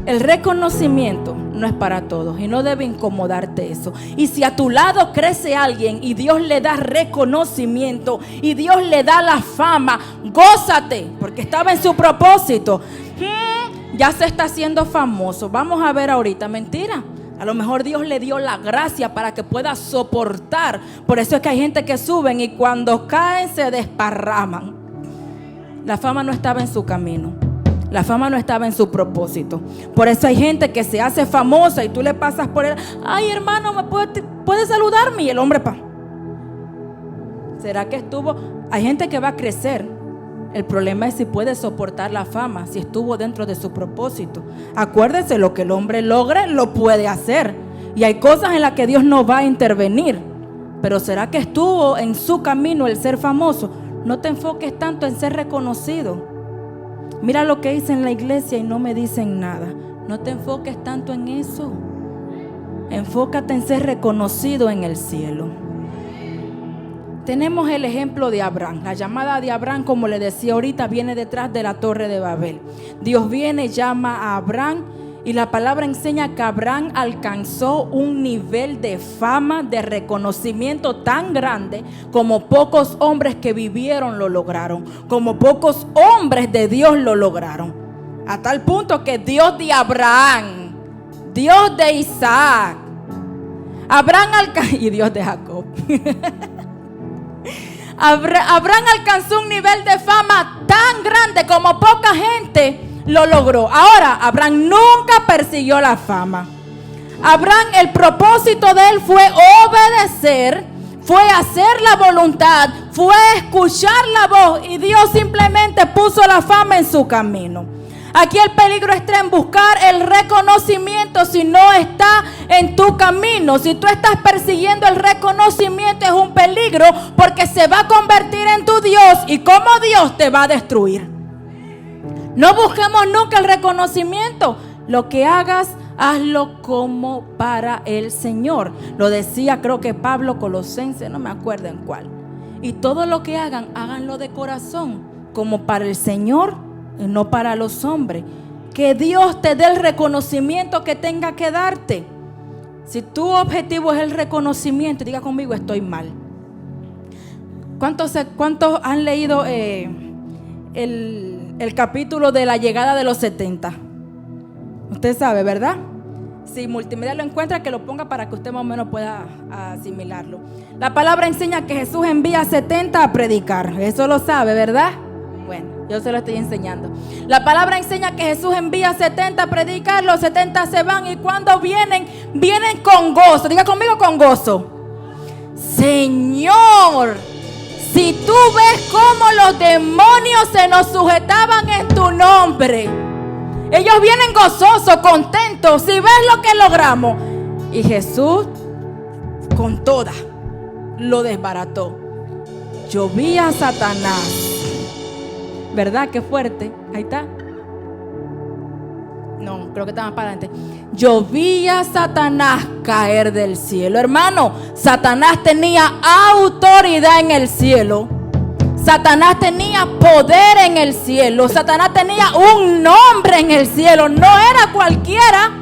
El reconocimiento no es para todos y no debe incomodarte eso. Y si a tu lado crece alguien y Dios le da reconocimiento y Dios le da la fama, gózate, porque estaba en su propósito. Ya se está haciendo famoso. Vamos a ver ahorita, mentira. A lo mejor Dios le dio la gracia para que pueda soportar. Por eso es que hay gente que suben y cuando caen se desparraman. La fama no estaba en su camino. La fama no estaba en su propósito. Por eso hay gente que se hace famosa y tú le pasas por él. Ay, hermano, ¿me puede saludarme? Y el hombre, ¿será que estuvo? Hay gente que va a crecer. El problema es si puede soportar la fama, si estuvo dentro de su propósito. Acuérdese, lo que el hombre logre, lo puede hacer. Y hay cosas en las que Dios no va a intervenir. Pero ¿será que estuvo en su camino el ser famoso? No te enfoques tanto en ser reconocido. Mira lo que hice en la iglesia y no me dicen nada. No te enfoques tanto en eso. Enfócate en ser reconocido en el cielo. Tenemos el ejemplo de Abraham. La llamada de Abraham, como le decía ahorita, viene detrás de la torre de Babel. Dios viene, llama a Abraham y la palabra enseña que Abraham alcanzó un nivel de fama, de reconocimiento tan grande como pocos hombres que vivieron lo lograron, como pocos hombres de Dios lo lograron. A tal punto que Dios de Abraham, Dios de Isaac, y Dios de Jacob. Abraham alcanzó un nivel de fama tan grande como poca gente lo logró. Ahora, Abraham nunca persiguió la fama. Abraham, el propósito de él fue obedecer, fue hacer la voluntad, fue escuchar la voz y Dios simplemente puso la fama en su camino. Aquí el peligro está en buscar el reconocimiento si no está en tu camino. Si tú estás persiguiendo el reconocimiento es un peligro porque se va a convertir en tu Dios y como Dios te va a destruir. No busquemos nunca el reconocimiento. Lo que hagas, hazlo como para el Señor. Lo decía creo que Pablo Colosenses, no me acuerdo en cuál. Y todo lo que hagan, háganlo de corazón, como para el Señor y no para los hombres. Que Dios te dé el reconocimiento que tenga que darte. Si tu objetivo es el reconocimiento, diga conmigo, estoy mal. ¿Cuántos han leído el capítulo de la llegada de los 70? Usted sabe, ¿verdad? Si Multimedia lo encuentra, que lo ponga para que usted más o menos pueda asimilarlo. La palabra enseña que Jesús envía a 70 a predicar. Eso lo sabe, ¿verdad? Bueno, yo se lo estoy enseñando. La palabra enseña que Jesús envía a 70 a predicar. Los 70 se van y cuando vienen con gozo. Diga conmigo, con gozo. Señor, si tú ves cómo los demonios se nos sujetaban en tu nombre. Ellos vienen gozosos, contentos. Si ves lo que logramos. Y Jesús con toda lo desbarató. Llovía Satanás. ¿Verdad? Qué fuerte. Ahí está. No, creo que está más para adelante. Llovía Satanás caer del cielo. Hermano, Satanás tenía autoridad en el cielo. Satanás tenía poder en el cielo. Satanás tenía un nombre en el cielo. No era cualquiera.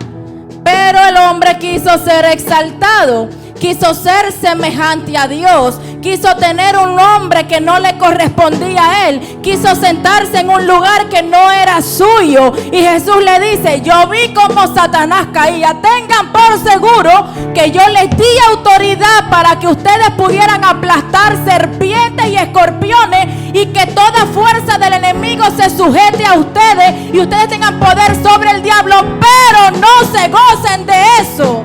Pero el hombre quiso ser exaltado. Quiso ser semejante a Dios. quiso tener un nombre que no le correspondía a él, quiso sentarse en un lugar que no era suyo. Y Jesús le dice: yo vi cómo Satanás caía. Tengan por seguro que yo les di autoridad para que ustedes pudieran aplastar serpientes y escorpiones, y que toda fuerza del enemigo se sujete a ustedes y ustedes tengan poder sobre el diablo. Pero no se gocen de eso,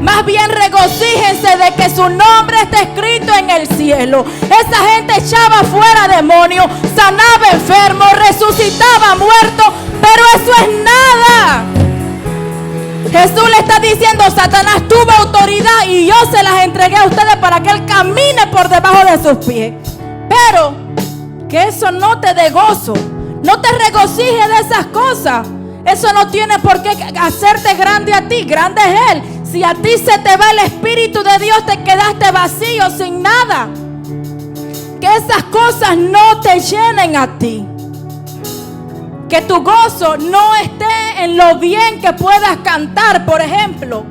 más bien regocíjense de que su nombre está escrito en el cielo. Esa gente echaba fuera demonios, sanaba enfermos, resucitaba muertos, pero eso es nada. Jesús le está diciendo: Satanás tuvo autoridad y yo se las entregué a ustedes para que él camine por debajo de sus pies. Pero que eso no te dé gozo, no te regocijes de esas cosas. Eso no tiene por qué hacerte grande a ti, grande es él. Si a ti se te va el Espíritu de Dios, te quedaste vacío, sin nada. Que esas cosas no te llenen a ti. Que tu gozo no esté en lo bien que puedas cantar, por ejemplo.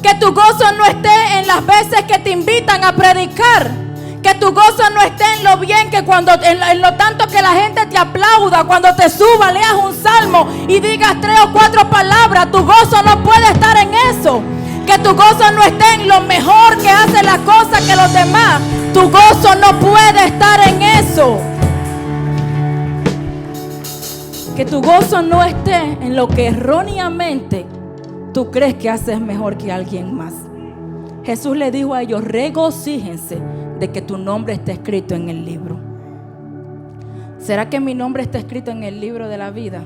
Que tu gozo no esté en las veces que te invitan a predicar. Que tu gozo no esté en lo bien que en lo tanto que la gente te aplauda, cuando te suba, leas un salmo y digas 3 o 4 palabras. Tu gozo no puede estar en eso. Que tu gozo no esté en lo mejor que hace la cosa que los demás. Tu gozo no puede estar en eso. Que tu gozo no esté en lo que erróneamente tú crees que haces mejor que alguien más. Jesús le dijo a ellos: regocíjense de que tu nombre está escrito en el libro. ¿Será que mi nombre está escrito en el libro de la vida?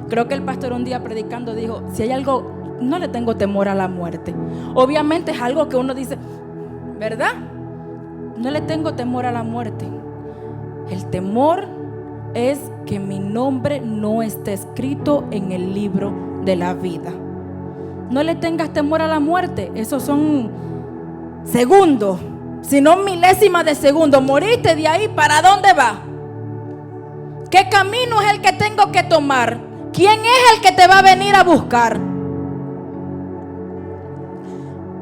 Creo que el pastor un día predicando dijo: si hay algo, no le tengo temor a la muerte. Obviamente es algo que uno dice, ¿verdad? No le tengo temor a la muerte. El temor es que mi nombre no esté escrito en el libro de la vida. No le tengas temor a la muerte. Esos son segundos, sino milésimas de segundo. Moriste, de ahí, ¿para dónde va? ¿Qué camino es el que tengo que tomar? ¿Quién es el que te va a venir a buscar?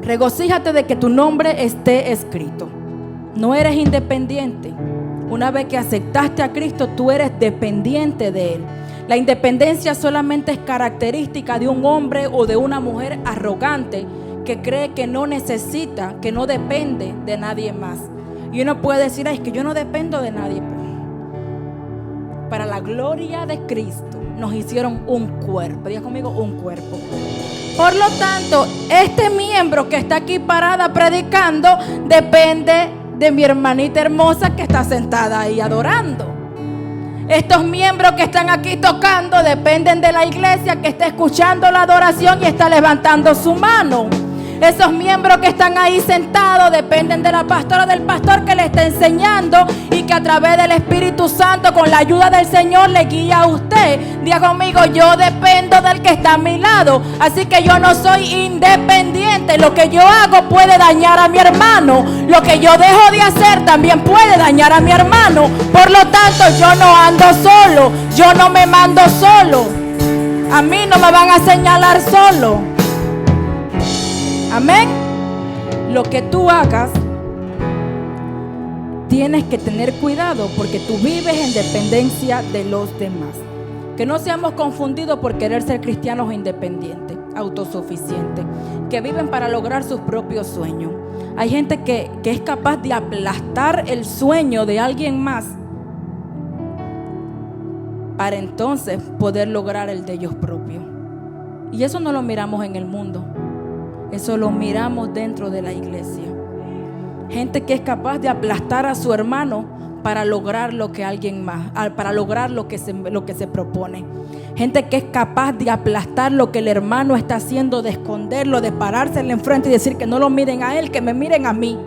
Regocíjate de que tu nombre esté escrito. No eres independiente. Una vez que aceptaste a Cristo, tú eres dependiente de Él. La independencia solamente es característica de un hombre o de una mujer arrogante que cree que no necesita, que no depende de nadie más. Y uno puede decir: ay, es que yo no dependo de nadie. Para la gloria de Cristo nos hicieron un cuerpo. Diga conmigo: un cuerpo. Por lo tanto, este miembro que está aquí parada predicando depende de mi hermanita hermosa que está sentada ahí adorando. Estos miembros que están aquí tocando dependen de la iglesia que está escuchando la adoración y está levantando su mano. Esos miembros que están ahí sentados dependen de la pastora, del pastor que le está enseñando y que a través del Espíritu Santo, con la ayuda del Señor, le guía a usted. Diga conmigo: yo dependo del que está a mi lado. Así que yo no soy independiente. Lo que yo hago puede dañar a mi hermano. Lo que yo dejo de hacer también puede dañar a mi hermano. Por lo tanto, yo no ando solo. Yo no me mando solo. A mí no me van a señalar solo. Amén. Lo que tú hagas, tienes que tener cuidado, porque tú vives en dependencia de los demás. Que no seamos confundidos por querer ser cristianos independientes, autosuficientes, que viven para lograr sus propios sueños. Hay gente que es capaz de aplastar el sueño de alguien más para entonces poder lograr el de ellos propios. Y eso no lo miramos en el mundo. Eso lo miramos dentro de la iglesia. Gente que es capaz de aplastar a su hermano para lograr lo que alguien más, para lograr lo que se propone. Gente que es capaz de aplastar lo que el hermano está haciendo, de esconderlo, de parársele enfrente y decir que no lo miren a él, que me miren a mí.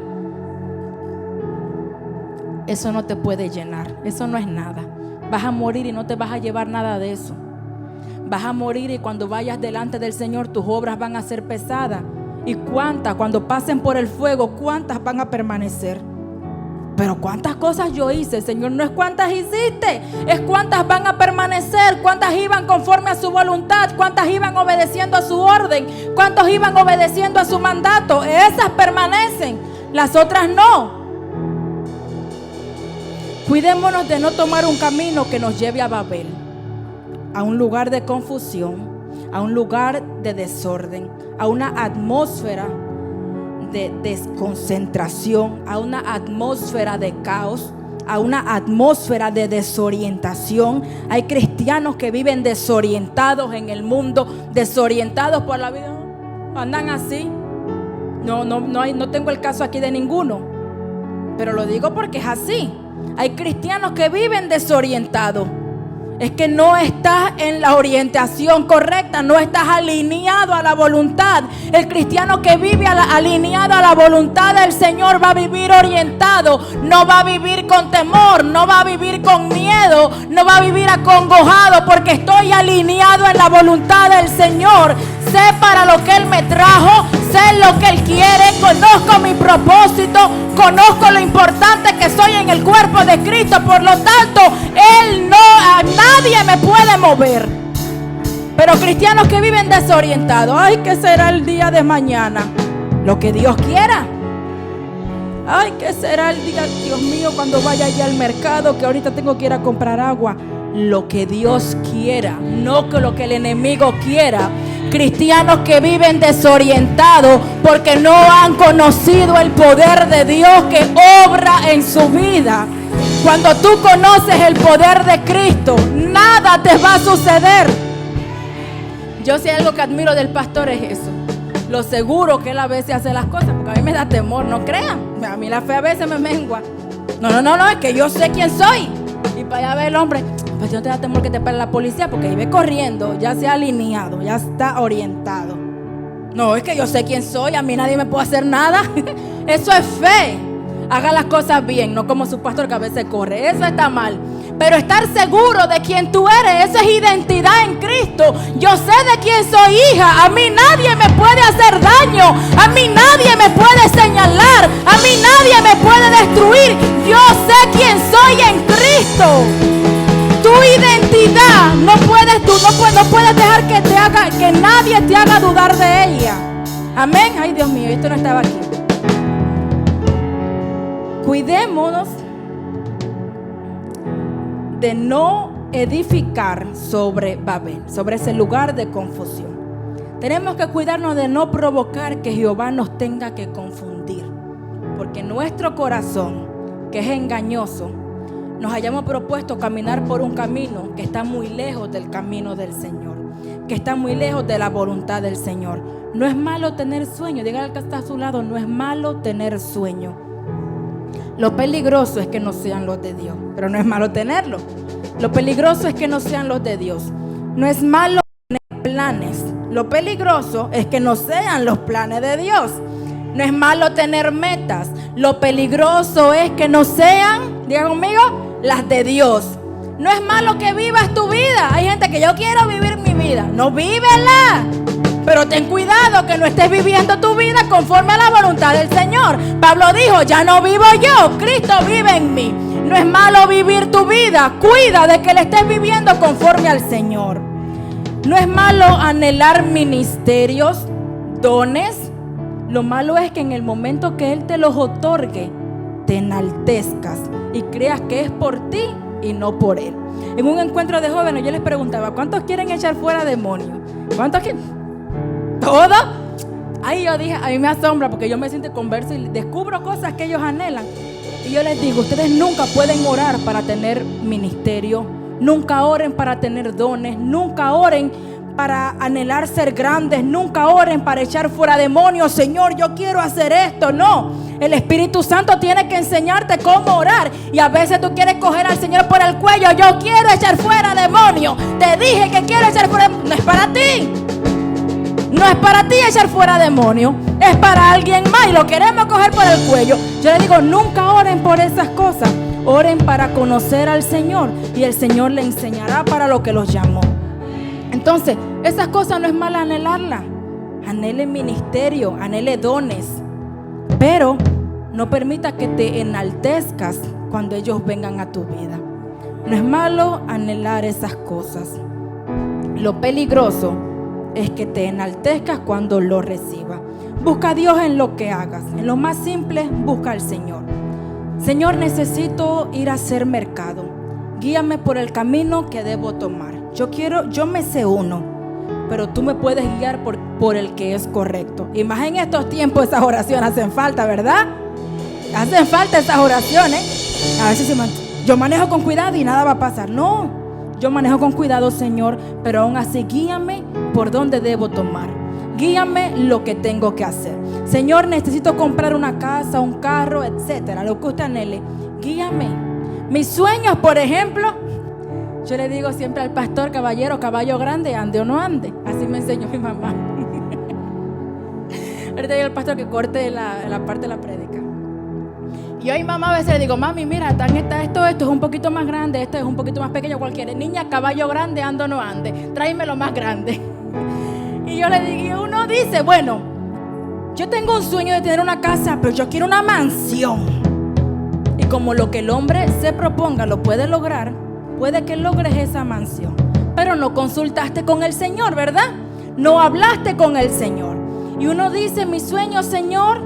Eso no te puede llenar. Eso no es nada. Vas a morir y no te vas a llevar nada de eso. Vas a morir y cuando vayas delante del Señor, tus obras van a ser pesadas. ¿Y cuántas? Cuando pasen por el fuego, ¿cuántas van a permanecer? Pero ¿cuántas cosas yo hice, Señor? No es cuántas hiciste, es cuántas van a permanecer. Cuántas iban conforme a su voluntad, cuántas iban obedeciendo a su orden, cuántos iban obedeciendo a su mandato. Esas permanecen, las otras no. Cuidémonos de no tomar un camino que nos lleve a Babel, a un lugar de confusión, a un lugar de desorden, a una atmósfera de desconcentración, a una atmósfera de caos, a una atmósfera de desorientación. Hay cristianos que viven desorientados en el mundo, desorientados por la vida. Andan así. No tengo el caso aquí de ninguno, pero lo digo porque es así. Hay cristianos que viven desorientados. Es que no estás en la orientación correcta, no estás alineado a la voluntad. El cristiano que vive alineado a la voluntad del Señor va a vivir orientado, no va a vivir con temor, no va a vivir con miedo, no va a vivir acongojado, porque estoy alineado en la voluntad del Señor. Sé para lo que Él me trajo, sé lo que Él quiere, conozco mi propósito, conozco lo importante que soy en el cuerpo de Cristo. Por lo tanto, nadie me puede mover. Pero cristianos que viven desorientados, ay, ¿qué será el día de mañana? Lo que Dios quiera. Ay, ¿qué será el día, Dios mío, cuando vaya allá al mercado, que ahorita tengo que ir a comprar agua? Lo que Dios quiera, no que lo que el enemigo quiera. Cristianos que viven desorientados porque no han conocido el poder de Dios que obra en su vida. Cuando tú conoces el poder de Cristo, nada te va a suceder. Yo sé algo que admiro del pastor es eso. Lo seguro que él a veces hace las cosas, porque a mí me da temor, no crean. A mí la fe a veces me mengua. No, es que yo sé quién soy. Y para allá ver el hombre, pues no te da temor que te pare la policía, porque ahí ve corriendo, ya se ha alineado, ya está orientado. No, es que yo sé quién soy, a mí nadie me puede hacer nada. Eso es fe. Haga las cosas bien, no como su pastor que a veces corre. Eso está mal. Pero estar seguro de quién tú eres, eso es identidad en Cristo. Yo sé de quién soy hija. A mí nadie me puede hacer daño. A mí nadie me puede señalar. A mí nadie me puede destruir. Yo sé quién soy en Cristo. Tu identidad no puedes dejar que nadie te haga dudar de ella. Amén. Ay, Dios mío, esto no estaba aquí. Cuidémonos de no edificar sobre Babel, sobre ese lugar de confusión. Tenemos que cuidarnos de no provocar que Jehová nos tenga que confundir, porque nuestro corazón, que es engañoso, nos hayamos propuesto caminar por un camino que está muy lejos del camino del Señor, que está muy lejos de la voluntad del Señor. No es malo tener sueño. Dígale al que está a su lado, no es malo tener sueño. Lo peligroso es que no sean los de Dios, pero no es malo tenerlo. Lo peligroso es que no sean los de Dios. No es malo tener planes. Lo peligroso es que no sean los planes de Dios. No es malo tener metas. Lo peligroso es que no sean, diga conmigo, las de Dios. No es malo que vivas tu vida. Hay gente que yo quiero vivir mi vida. No, vívela. Pero ten cuidado que no estés viviendo tu vida conforme a la voluntad del Señor. Pablo dijo, ya no vivo yo, Cristo vive en mí. No es malo vivir tu vida. Cuida de que la estés viviendo conforme al Señor. No es malo anhelar ministerios, dones. Lo malo es que en el momento que Él te los otorgue, te enaltezcas y creas que es por ti y no por Él. En un encuentro de jóvenes yo les preguntaba, ¿cuántos quieren echar fuera demonios? ¿Cuántos quieren? ¿Todo? Ahí yo dije, a mí me asombra porque yo me siento converso y descubro cosas que ellos anhelan. Y yo les digo, ustedes nunca pueden orar para tener ministerio, nunca oren para tener dones, nunca oren para anhelar ser grandes, nunca oren para echar fuera demonios. Señor, yo quiero hacer esto. No, el Espíritu Santo tiene que enseñarte cómo orar. Y a veces tú quieres coger al Señor por el cuello. Yo quiero echar fuera demonios. Te dije que quiero echar fuera. No es para ti. No es para ti echar fuera demonios, es para alguien más y lo queremos coger por el cuello. Yo le digo, nunca oren por esas cosas. Oren para conocer al Señor y el Señor le enseñará para lo que los llamó. Entonces, esas cosas no es mal anhelarlas. Anhele ministerio, anhele dones, pero no permita que te enaltezcas cuando ellos vengan a tu vida. No es malo anhelar esas cosas. Lo peligroso es que te enaltezcas cuando lo recibas. Busca a Dios en lo que hagas. En lo más simple, busca al Señor. Señor, necesito ir a hacer mercado. Guíame por el camino que debo tomar. Yo me sé uno, pero tú me puedes guiar por el que es correcto. Y más en estos tiempos esas oraciones hacen falta, ¿verdad? Hacen falta esas oraciones. A veces yo manejo con cuidado y nada va a pasar. No, yo manejo con cuidado, Señor, pero aún así guíame por dónde debo tomar. Guíame lo que tengo que hacer. Señor, necesito comprar una casa, un carro, etcétera, lo que usted anhele. Guíame. Mis sueños, por ejemplo, yo le digo siempre al pastor: caballero, caballo grande, ande o no ande. Así me enseñó mi mamá. Ahorita digo al pastor que corte la parte de la prédica. Y hoy mamá a veces le digo: mami, mira, esto es un poquito más grande, esto es un poquito más pequeño, cualquiera. Niña, caballo grande, ande o no ande, tráeme lo más grande. Y yo le digo, y uno dice, bueno, yo tengo un sueño de tener una casa, pero yo quiero una mansión. Y como lo que el hombre se proponga lo puede lograr, puede que logres esa mansión, pero no consultaste con el Señor, ¿verdad? No hablaste con el Señor. Y uno dice: mi sueño, Señor,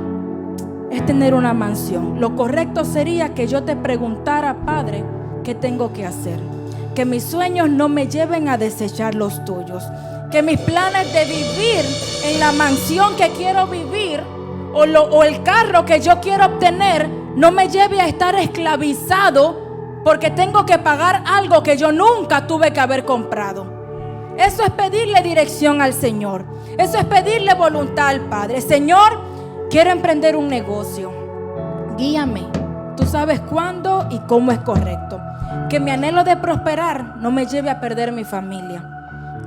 es tener una mansión. Lo correcto sería que yo te preguntara: Padre, ¿qué tengo que hacer? Que mis sueños no me lleven a desechar los tuyos. Que mis planes de vivir en la mansión que quiero vivir o el carro que yo quiero obtener no me lleve a estar esclavizado porque tengo que pagar algo que yo nunca tuve que haber comprado. Eso es pedirle dirección al Señor. Eso es pedirle voluntad al Padre. Señor, quiero emprender un negocio. Guíame. Tú sabes cuándo y cómo es correcto. Que mi anhelo de prosperar no me lleve a perder mi familia.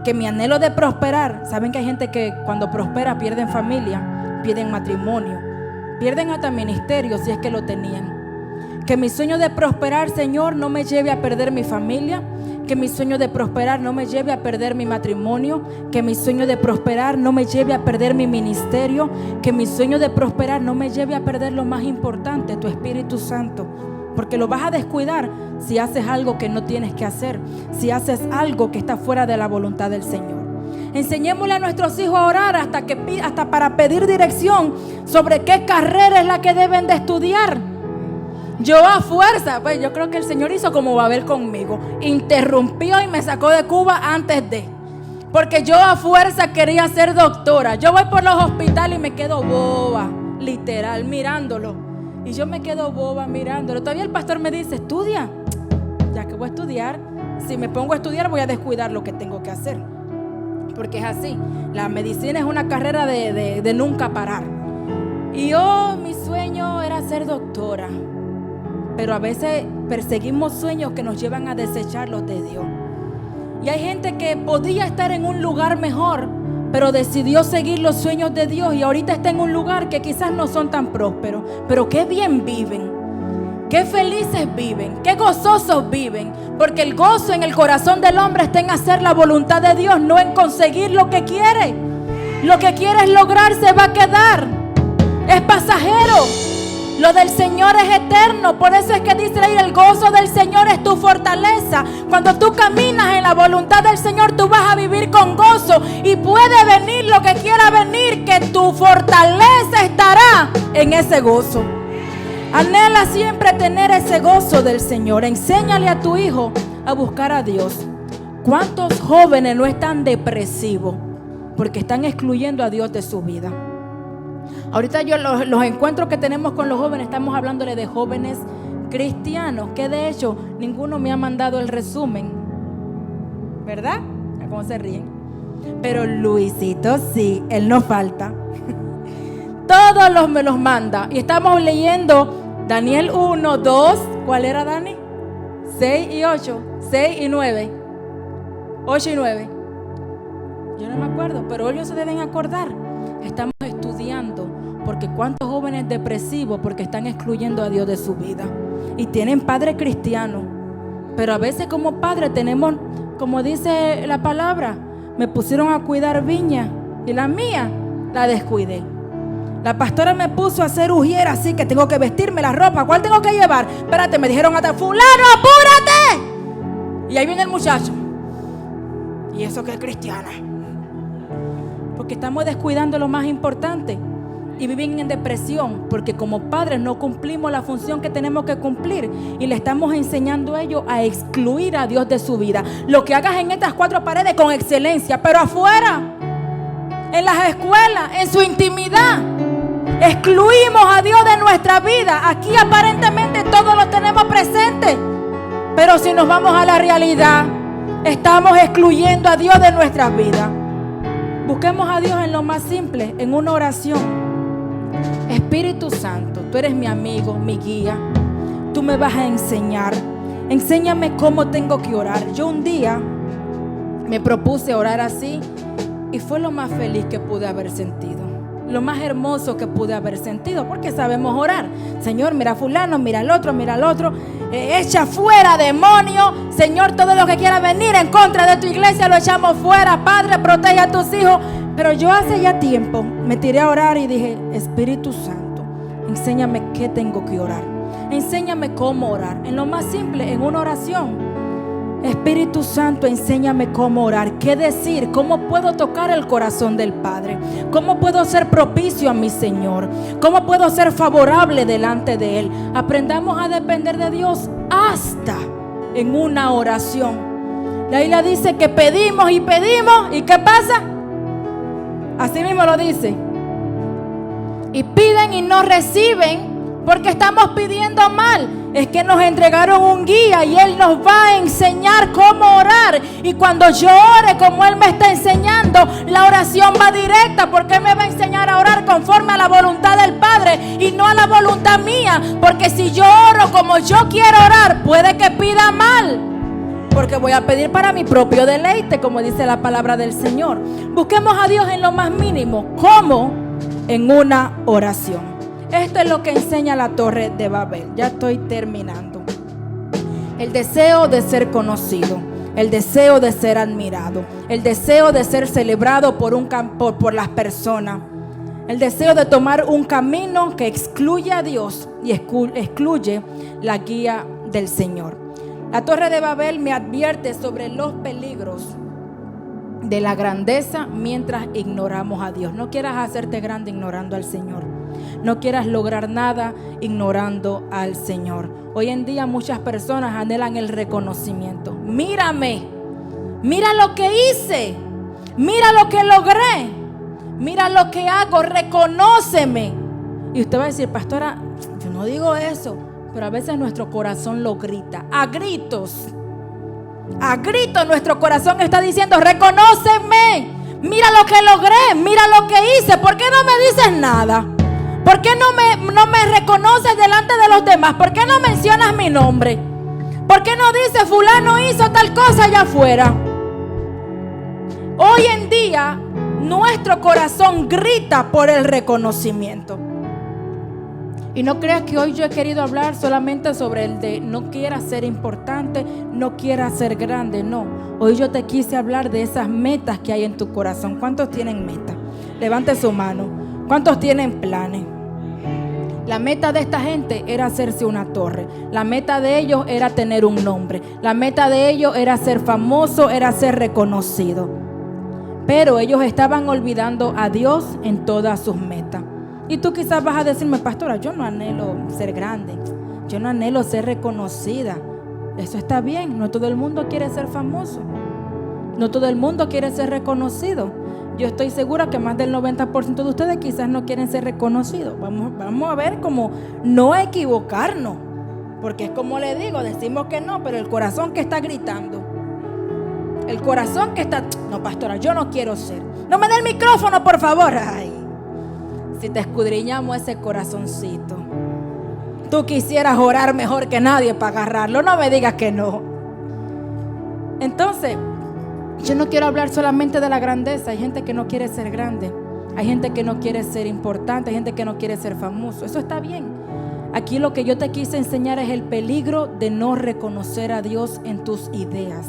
Que mi anhelo de prosperar, saben que hay gente que cuando prospera pierden familia, pierden matrimonio, pierden hasta ministerio si es que lo tenían. Que mi sueño de prosperar, Señor, no me lleve a perder mi familia. Que mi sueño de prosperar no me lleve a perder mi matrimonio. Que mi sueño de prosperar no me lleve a perder mi ministerio. Que mi sueño de prosperar no me lleve a perder lo más importante, tu Espíritu Santo. Porque lo vas a descuidar si haces algo que no tienes que hacer, si haces algo que está fuera de la voluntad del Señor. Enseñémosle a nuestros hijos a orar hasta para pedir dirección sobre qué carrera es la que deben de estudiar. Yo a fuerza, pues yo creo que el Señor hizo como Babel conmigo. Interrumpió y me sacó de Cuba antes de. Porque yo a fuerza quería ser doctora. Yo voy por los hospitales y me quedo boba, literal, mirándolo. Y yo me quedo boba mirándolo. Todavía el pastor me dice: estudia. Ya que voy a estudiar, si me pongo a estudiar voy a descuidar lo que tengo que hacer. Porque es así. La medicina es una carrera de nunca parar. Y mi sueño era ser doctora. Pero a veces perseguimos sueños que nos llevan a desechar los de Dios. Y hay gente que podía estar en un lugar mejor, pero decidió seguir los sueños de Dios y ahorita está en un lugar que quizás no son tan prósperos, pero qué bien viven, qué felices viven, qué gozosos viven, porque el gozo en el corazón del hombre está en hacer la voluntad de Dios, no en conseguir lo que quiere. Lo que quieres lograr se va a quedar, es pasajero. Lo del Señor es eterno. Por eso es que dice ahí: el gozo del Señor es tu fortaleza. Cuando tú caminas en la voluntad del Señor, tú vas a vivir con gozo. Y puede venir lo que quiera venir, que tu fortaleza estará en ese gozo. Anhela siempre tener ese gozo del Señor. Enséñale a tu hijo a buscar a Dios. ¿Cuántos jóvenes no están depresivos porque están excluyendo a Dios de su vida? Ahorita los encuentros que tenemos con los jóvenes, estamos hablándole de jóvenes cristianos, que de hecho ninguno me ha mandado el resumen, ¿verdad? ¿Cómo se ríen? Pero Luisito sí, él no falta. Todos me los manda. Y estamos leyendo Daniel 1, 2, ¿cuál era, Dani? 6 y 8, 6 y 9, 8 y 9. Yo no me acuerdo, pero ellos se deben acordar. Estamos estudiando, porque cuántos jóvenes depresivos porque están excluyendo a Dios de su vida y tienen padres cristianos, pero a veces como padres tenemos, como dice la palabra, me pusieron a cuidar viña y la mía la descuidé. La pastora me puso a hacer ujier, así que tengo que vestirme la ropa. ¿Cuál tengo que llevar? Espérate, me dijeron hasta fulano, apúrate. Y ahí viene el muchacho. ¿Y eso que es cristiana? Porque estamos descuidando lo más importante. y viven en depresión porque como padres no cumplimos la función que tenemos que cumplir y le estamos enseñando a ellos a excluir a Dios de su vida. Lo que hagas en estas 4 paredes con excelencia, pero afuera, en las escuelas, en su intimidad, excluimos a Dios de nuestra vida. Aquí aparentemente todos lo tenemos presente, pero si nos vamos a la realidad, estamos excluyendo a Dios de nuestras vidas. Busquemos a Dios en lo más simple, en una oración. Espíritu Santo, tú eres mi amigo, mi guía. Tú me vas a enseñar. Enséñame cómo tengo que orar. Yo un día me propuse orar así y fue lo más feliz que pude haber sentido. Lo más hermoso que pude haber sentido, porque sabemos orar. Señor, mira a fulano, mira al otro, mira al otro. Echa fuera, demonio. Señor, todo lo que quiera venir en contra de tu iglesia lo echamos fuera. Padre, protege a tus hijos. Pero yo hace ya tiempo me tiré a orar y dije: Espíritu Santo, enséñame qué tengo que orar. Enséñame cómo orar. En lo más simple, en una oración. Espíritu Santo, enséñame cómo orar, qué decir, cómo puedo tocar el corazón del Padre, cómo puedo ser propicio a mi Señor, cómo puedo ser favorable delante de Él. Aprendamos a depender de Dios hasta en una oración. La Biblia dice que pedimos y pedimos, ¿y qué pasa? Así mismo lo dice. Y piden y no reciben porque estamos pidiendo mal. Es que nos entregaron un guía y Él nos va a enseñar cómo orar. Y cuando yo ore como Él me está enseñando, la oración va directa, porque Él me va a enseñar a orar conforme a la voluntad del Padre y no a la voluntad mía. Porque si yo oro como yo quiero orar, puede que pida mal, porque voy a pedir para mi propio deleite, como dice la palabra del Señor. Busquemos a Dios en lo más mínimo, como en una oración. Esto es lo que enseña la Torre de Babel. Ya estoy terminando. El deseo de ser conocido, el deseo de ser admirado, el deseo de ser celebrado por las personas, el deseo de tomar un camino que excluye a Dios y excluye la guía del Señor. La Torre de Babel me advierte sobre los peligros de la grandeza mientras ignoramos a Dios. No quieras hacerte grande ignorando al Señor. No quieras lograr nada ignorando al Señor. Hoy en día muchas personas anhelan el reconocimiento. Mírame, mira lo que hice, mira lo que logré, mira lo que hago, reconóceme. Y usted va a decir: pastora, yo no digo eso. Pero a veces nuestro corazón lo grita, a gritos. A gritos nuestro corazón está diciendo: reconóceme, mira lo que logré, mira lo que hice. ¿Por qué no me dices nada? ¿Por qué no me reconoces delante de los demás? ¿Por qué no mencionas mi nombre? ¿Por qué no dices fulano hizo tal cosa allá afuera? Hoy en día nuestro corazón grita por el reconocimiento. Y no creas que hoy yo he querido hablar solamente sobre el de no quieras ser importante, no quieras ser grande. No, hoy yo te quise hablar de esas metas que hay en tu corazón. ¿Cuántos tienen metas? Levante su mano. ¿Cuántos tienen planes? La meta de esta gente era hacerse una torre. La meta de ellos era tener un nombre. La meta de ellos era ser famoso, era ser reconocido. Pero ellos estaban olvidando a Dios en todas sus metas. Y tú quizás vas a decirme: pastora, yo no anhelo ser grande, yo no anhelo ser reconocida. Eso está bien, no todo el mundo quiere ser famoso, no todo el mundo quiere ser reconocido. Yo estoy segura que más del 90% de ustedes quizás no quieren ser reconocidos. Vamos a ver cómo no equivocarnos, porque es como le digo, decimos que no, pero el corazón que está gritando, el corazón que está: no, pastora, yo no quiero ser. No me dé el micrófono, por favor. Ay, si te escudriñamos ese corazoncito, tú quisieras orar mejor que nadie para agarrarlo. No me digas que no. Entonces, yo no quiero hablar solamente de la grandeza. Hay gente que no quiere ser grande, hay gente que no quiere ser importante, hay gente que no quiere ser famoso. Eso está bien. Aquí lo que yo te quise enseñar es el peligro de no reconocer a Dios en tus ideas,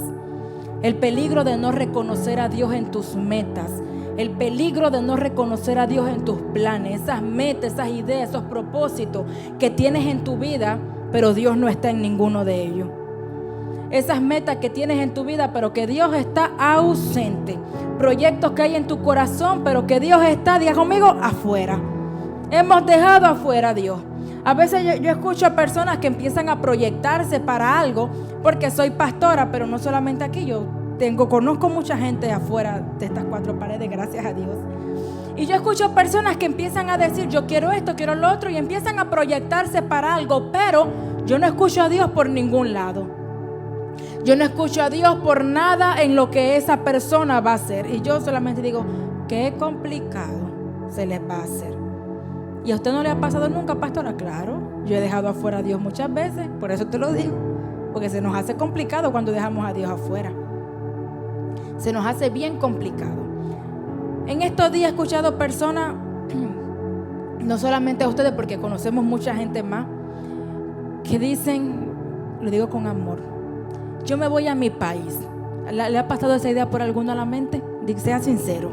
el peligro de no reconocer a Dios en tus metas, el peligro de no reconocer a Dios en tus planes, esas metas, esas ideas, esos propósitos que tienes en tu vida, pero Dios no está en ninguno de ellos. Esas metas que tienes en tu vida, pero que Dios está ausente. Proyectos que hay en tu corazón, pero que Dios está, diga conmigo, afuera. Hemos dejado afuera a Dios. A veces yo escucho a personas que empiezan a proyectarse para algo porque soy pastora, pero no solamente aquí. Conozco mucha gente afuera de estas cuatro paredes, gracias a Dios. Y yo escucho personas que empiezan a decir, yo quiero esto, quiero lo otro, y empiezan a proyectarse para algo, pero yo no escucho a Dios por ningún lado. Yo no escucho a Dios por nada en lo que esa persona va a hacer. Y yo solamente digo, qué complicado se les va a hacer. ¿Y a usted no le ha pasado nunca, pastora? Claro, yo he dejado afuera a Dios muchas veces, por eso te lo digo, porque se nos hace complicado cuando dejamos a Dios afuera. Se nos hace bien complicado. En estos días he escuchado personas, no solamente a ustedes, porque conocemos mucha gente más, que dicen, lo digo con amor, yo me voy a mi país. ¿Le ha pasado esa idea por alguno a la mente? Sea sincero.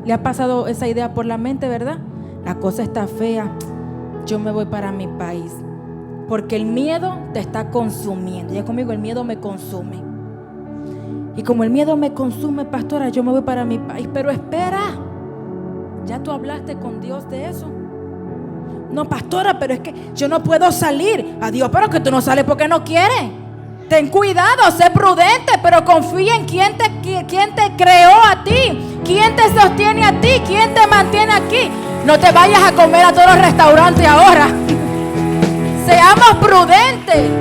¿Le ha pasado esa idea por la mente, verdad? La cosa está fea, yo me voy para mi país. Porque el miedo te está consumiendo. Ya conmigo, el miedo me consume. Y como el miedo me consume, pastora, yo me voy para mi país. Pero espera, ¿ya tú hablaste con Dios de eso? No, pastora, pero es que yo no puedo salir. Adiós, pero que tú no sales porque no quieres. Ten cuidado, sé prudente, pero confía en quién te creó a ti, quién te sostiene a ti, quién te mantiene aquí. No te vayas a comer a todos los restaurantes ahora. Seamos prudentes.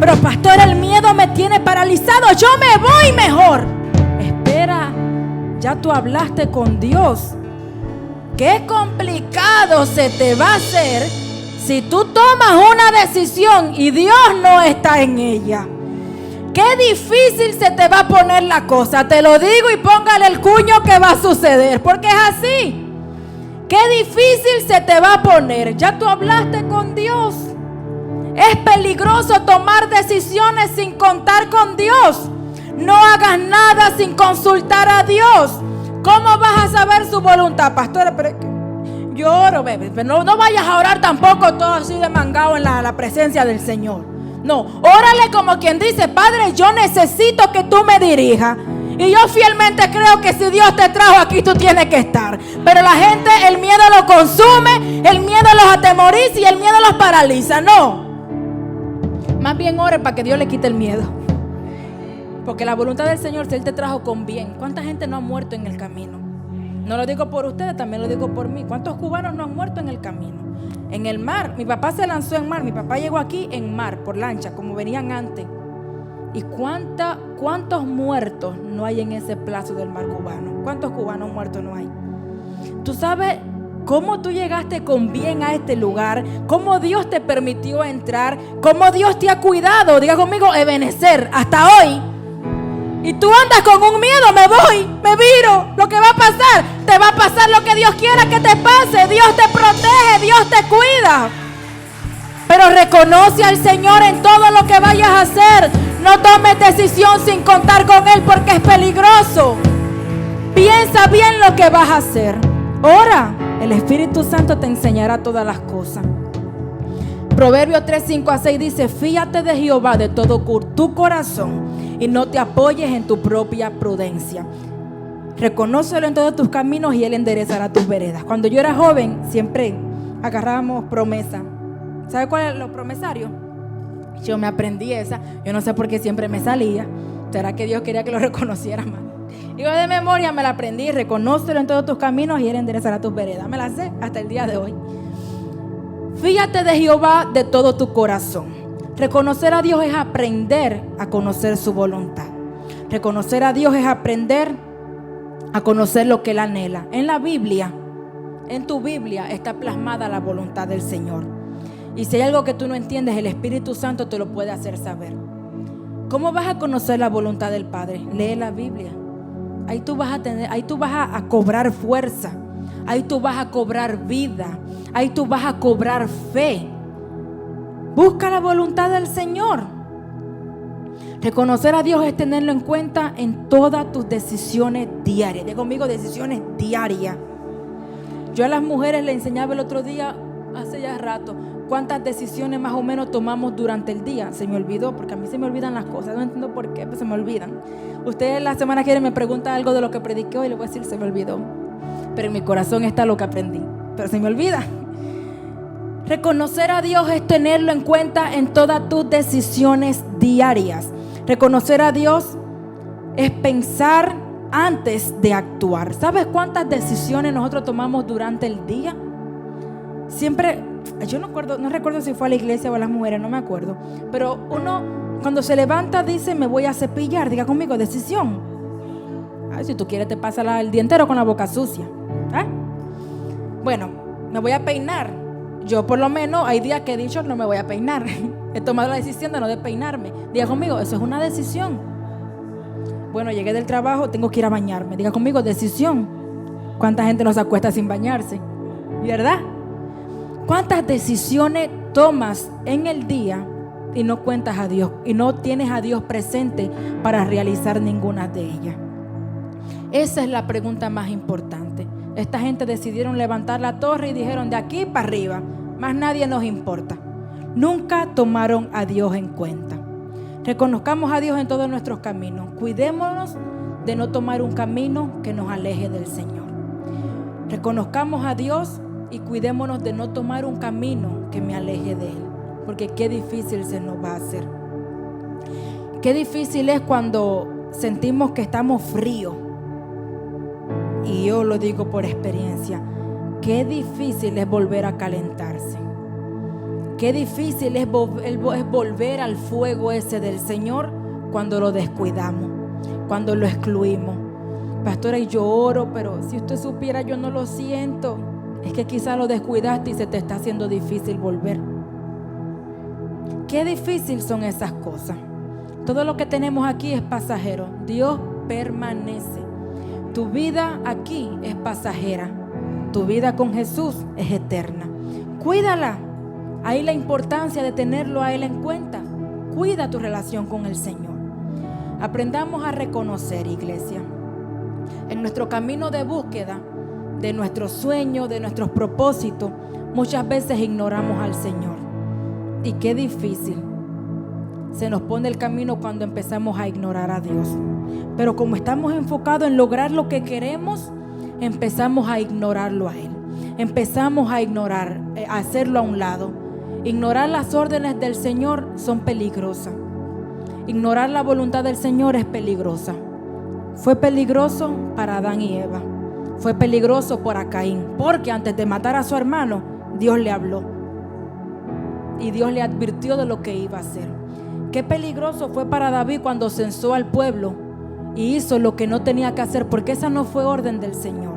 Pero pastor, el miedo me tiene paralizado, yo me voy mejor. Espera, ya tú hablaste con Dios. Qué complicado se te va a hacer si tú tomas una decisión y Dios no está en ella. Qué difícil se te va a poner la cosa. Te lo digo y póngale el cuño que va a suceder, porque es así. Qué difícil se te va a poner. Ya tú hablaste con Dios. Es peligroso tomar decisiones sin contar con Dios. No hagas nada sin consultar a Dios. ¿Cómo vas a saber su voluntad, pastora? Pero es que yo oro, bebé. Pero no vayas a orar tampoco todo así de mangado en la presencia del Señor. No, órale como quien dice, Padre, yo necesito que tú me dirijas. Y yo fielmente creo que si Dios te trajo aquí, tú tienes que estar. Pero la gente, el miedo lo consume, el miedo los atemoriza y el miedo los paraliza. No. Más bien ore para que Dios le quite el miedo. Porque la voluntad del Señor, si Él te trajo con bien. ¿Cuánta gente no ha muerto en el camino? No lo digo por ustedes, también lo digo por mí. ¿Cuántos cubanos no han muerto en el camino? En el mar. Mi papá se lanzó en mar. Mi papá llegó aquí en mar, por lancha, como venían antes. ¿Y cuántos muertos no hay en ese plazo del mar cubano? ¿Cuántos cubanos muertos no hay? ¿Tú sabes cómo tú llegaste con bien a este lugar? ¿Cómo Dios te permitió entrar? ¿Cómo Dios te ha cuidado? Diga conmigo, Ebenezer, hasta hoy. Y tú andas con un miedo, me voy, me viro. Lo que va a pasar, te va a pasar lo que Dios quiera que te pase. Dios te protege, Dios te cuida. Pero reconoce al Señor en todo lo que vayas a hacer. No tomes decisión sin contar con Él, porque es peligroso. Piensa bien lo que vas a hacer. Ora, el Espíritu Santo te enseñará todas las cosas. Proverbios 3:5-6 dice: fíate de Jehová de todo tu corazón y no te apoyes en tu propia prudencia. Reconócelo en todos tus caminos y Él enderezará tus veredas. Cuando yo era joven, siempre agarrábamos promesa. ¿Sabe cuál es los promesarios? Yo me aprendí esa. Yo no sé por qué siempre me salía. ¿Será que Dios quería que lo reconociera más? Y yo de memoria me la aprendí. Reconócelo en todos tus caminos y Él enderezará tus veredas. Me la sé hasta el día de hoy. Fíjate de Jehová de todo tu corazón. Reconocer a Dios es aprender a conocer su voluntad. Reconocer a Dios es aprender a conocer lo que Él anhela. En la Biblia, en tu Biblia está plasmada la voluntad del Señor. Y si hay algo que tú no entiendes, el Espíritu Santo te lo puede hacer saber. ¿Cómo vas a conocer la voluntad del Padre? Lee la Biblia. Ahí tú vas a cobrar fuerza. Ahí tú vas a cobrar vida. Ahí tú vas a cobrar fe. Busca la voluntad del Señor. Reconocer a Dios es tenerlo en cuenta en todas tus decisiones diarias. Diga conmigo, decisiones diarias. Yo a las mujeres les enseñaba el otro día, hace ya rato, cuántas decisiones más o menos tomamos durante el día. Se me olvidó, porque a mí se me olvidan las cosas. No entiendo por qué, pero se me olvidan. Ustedes la semana que viene me preguntan algo de lo que prediqué hoy y les voy a decir, se me olvidó. Pero en mi corazón está lo que aprendí. pero se me olvida. Reconocer a Dios es tenerlo en cuenta en todas tus decisiones diarias. Reconocer a Dios es pensar antes de actuar. ¿Sabes cuántas decisiones nosotros tomamos durante el día? Siempre, yo no recuerdo si fue a la iglesia o a las mujeres, no me acuerdo. Pero uno cuando se levanta dice, me voy a cepillar. Diga conmigo, decisión. Ay, si tú quieres te pasa el día entero con la boca sucia. Bueno, me voy a peinar. Yo por lo menos hay días que he dicho no me voy a peinar. He tomado la decisión de no peinarme. Diga conmigo, eso es una decisión. Bueno, llegué del trabajo, tengo que ir a bañarme. Diga conmigo, decisión. ¿Cuánta gente no se acuesta sin bañarse? ¿Verdad? ¿Cuántas decisiones tomas en el día y no cuentas a Dios y no tienes a Dios presente para realizar ninguna de ellas? Esa es la pregunta más importante. Esta gente decidieron levantar la torre y dijeron de aquí para arriba, más nadie nos importa. Nunca tomaron a Dios en cuenta. Reconozcamos a Dios en todos nuestros caminos. Cuidémonos de no tomar un camino que nos aleje del Señor. Reconozcamos a Dios y cuidémonos de no tomar un camino que me aleje de Él, porque qué difícil se nos va a hacer. Qué difícil es cuando sentimos que estamos fríos. Y yo lo digo por experiencia, qué difícil es volver a calentarse. Qué difícil es volver al fuego ese del Señor cuando lo descuidamos, cuando lo excluimos. Pastora, y yo oro, pero si usted supiera, yo no lo siento. Es que quizás lo descuidaste y se te está haciendo difícil volver. Qué difícil son esas cosas. Todo lo que tenemos aquí es pasajero. Dios permanece. Tu vida aquí es pasajera. Tu vida con Jesús es eterna. Cuídala. Ahí la importancia de tenerlo a Él en cuenta. Cuida tu relación con el Señor. Aprendamos a reconocer, iglesia, en nuestro camino de búsqueda de nuestros sueños, de nuestros propósitos, muchas veces ignoramos al Señor. Y qué difícil se nos pone el camino cuando empezamos a ignorar a Dios. Pero como estamos enfocados en lograr lo que queremos, empezamos a ignorarlo a Él. Empezamos a ignorar, a hacerlo a un lado. Ignorar las órdenes del Señor son peligrosas. Ignorar la voluntad del Señor es peligrosa. Fue peligroso para Adán y Eva. Fue peligroso para Caín, porque antes de matar a su hermano, Dios le habló. Y Dios le advirtió de lo que iba a hacer. Qué peligroso fue para David cuando censó al pueblo y hizo lo que no tenía que hacer, porque esa no fue orden del Señor.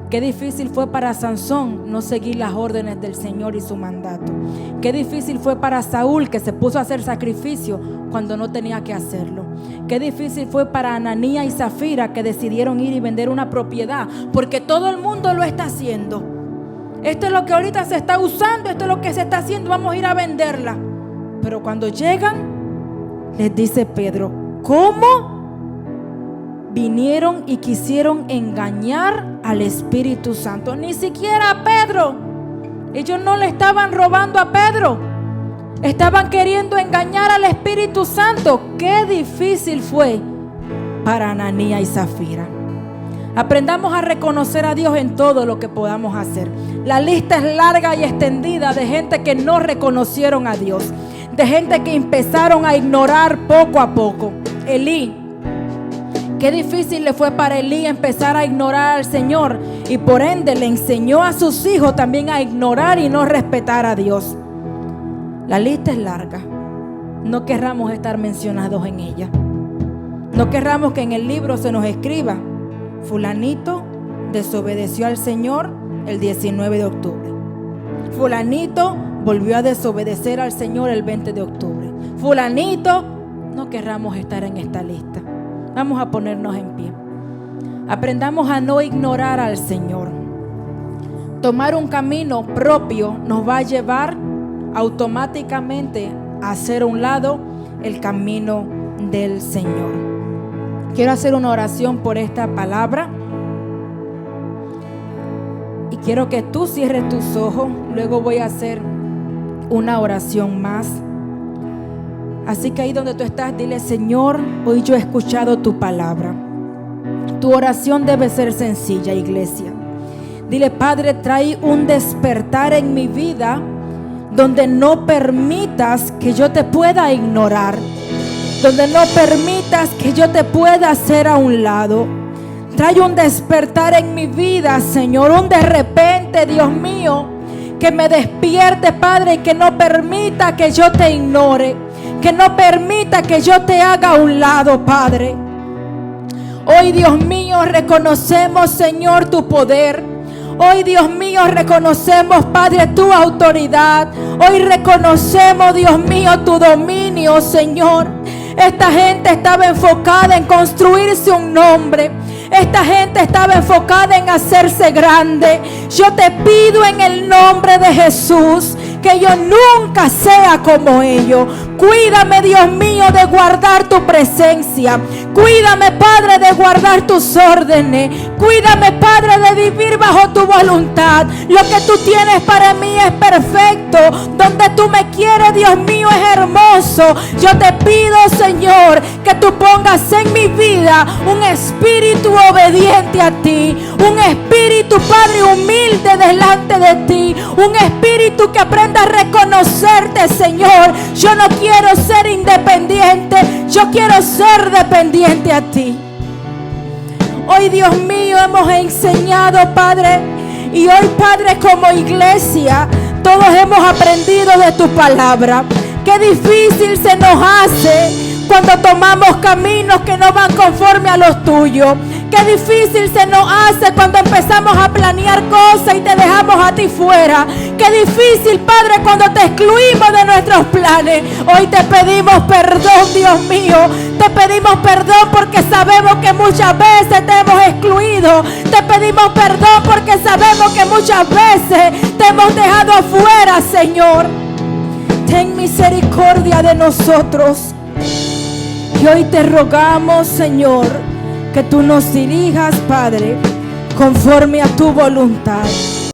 Qué difícil fue para Sansón no seguir las órdenes del Señor y su mandato. Qué difícil fue para Saúl, que se puso a hacer sacrificio cuando no tenía que hacerlo. Qué difícil fue para Ananías y Zafira, que decidieron ir y vender una propiedad porque todo el mundo lo está haciendo. Esto es lo que ahorita se está usando, esto es lo que se está haciendo, vamos a ir a venderla. Pero cuando llegan, les dice Pedro, ¿cómo vinieron y quisieron engañar al Espíritu Santo? Ni siquiera a Pedro. Ellos no le estaban robando a Pedro, estaban queriendo engañar al Espíritu Santo. Qué difícil fue para Ananías y Zafira. Aprendamos a reconocer a Dios en todo lo que podamos hacer. La lista es larga y extendida de gente que no reconocieron a Dios, de gente que empezaron a ignorar poco a poco. Elí, qué difícil le fue para Elí empezar a ignorar al Señor, y por ende le enseñó a sus hijos también a ignorar y no respetar a Dios. La lista es larga. No querramos estar mencionados en ella. No querramos que en el libro se nos escriba: fulanito desobedeció al Señor el 19 de octubre. Fulanito volvió a desobedecer al Señor el 20 de octubre. Fulanito, no querramos estar en esta lista. Vamos a ponernos en pie. Aprendamos a no ignorar al Señor. Tomar un camino propio nos va a llevar automáticamente a hacer a un lado el camino del Señor. Quiero hacer una oración por esta palabra y quiero que tú cierres tus ojos. Luego voy a hacer una oración más. Así que ahí donde tú estás, dile: Señor, hoy yo he escuchado tu palabra. Tu oración debe ser sencilla, iglesia. Dile: Padre, trae un despertar en mi vida donde no permitas que yo te pueda ignorar, donde no permitas que yo te pueda hacer a un lado. Trae un despertar en mi vida, Señor, un de repente, Dios mío, que me despierte, Padre, y que no permita que yo te ignore, que no permita que yo te haga a un lado, Padre. Hoy, Dios mío, reconocemos, Señor, tu poder. Hoy, Dios mío, reconocemos, Padre, tu autoridad. Hoy reconocemos, Dios mío, tu dominio, Señor. Esta gente estaba enfocada en construirse un nombre. Esta gente estaba enfocada en hacerse grande. Yo te pido en el nombre de Jesús que yo nunca sea como ellos. Cuídame, Dios mío, de guardar tu presencia. Cuídame, Padre, de guardar tus órdenes. Cuídame, Padre, de vivir bajo tu voluntad. Lo que tú tienes para mí es perfecto. Donde tú me quieres, Dios mío, es hermoso. Yo te pido, Señor, que tú pongas en mi vida un espíritu obediente a ti. Un espíritu, Padre, humilde delante de ti. Un espíritu que aprenda a reconocerte, Señor. Yo no quiero ser independiente, yo quiero ser dependiente a ti. Hoy, Dios mío, hemos enseñado, Padre, y hoy, Padre, como iglesia, todos hemos aprendido de tu palabra. Qué difícil se nos hace cuando tomamos caminos que no van conforme a los tuyos. Qué difícil se nos hace cuando empezamos a planear cosas y te dejamos a ti fuera. Qué difícil, Padre, cuando te excluimos de nuestros planes. Hoy te pedimos perdón, Dios mío. Te pedimos perdón porque sabemos que muchas veces te hemos excluido. Te pedimos perdón porque sabemos que muchas veces te hemos dejado afuera, Señor. Ten misericordia de nosotros. Y hoy te rogamos, Señor, que tú nos dirijas, Padre, conforme a tu voluntad.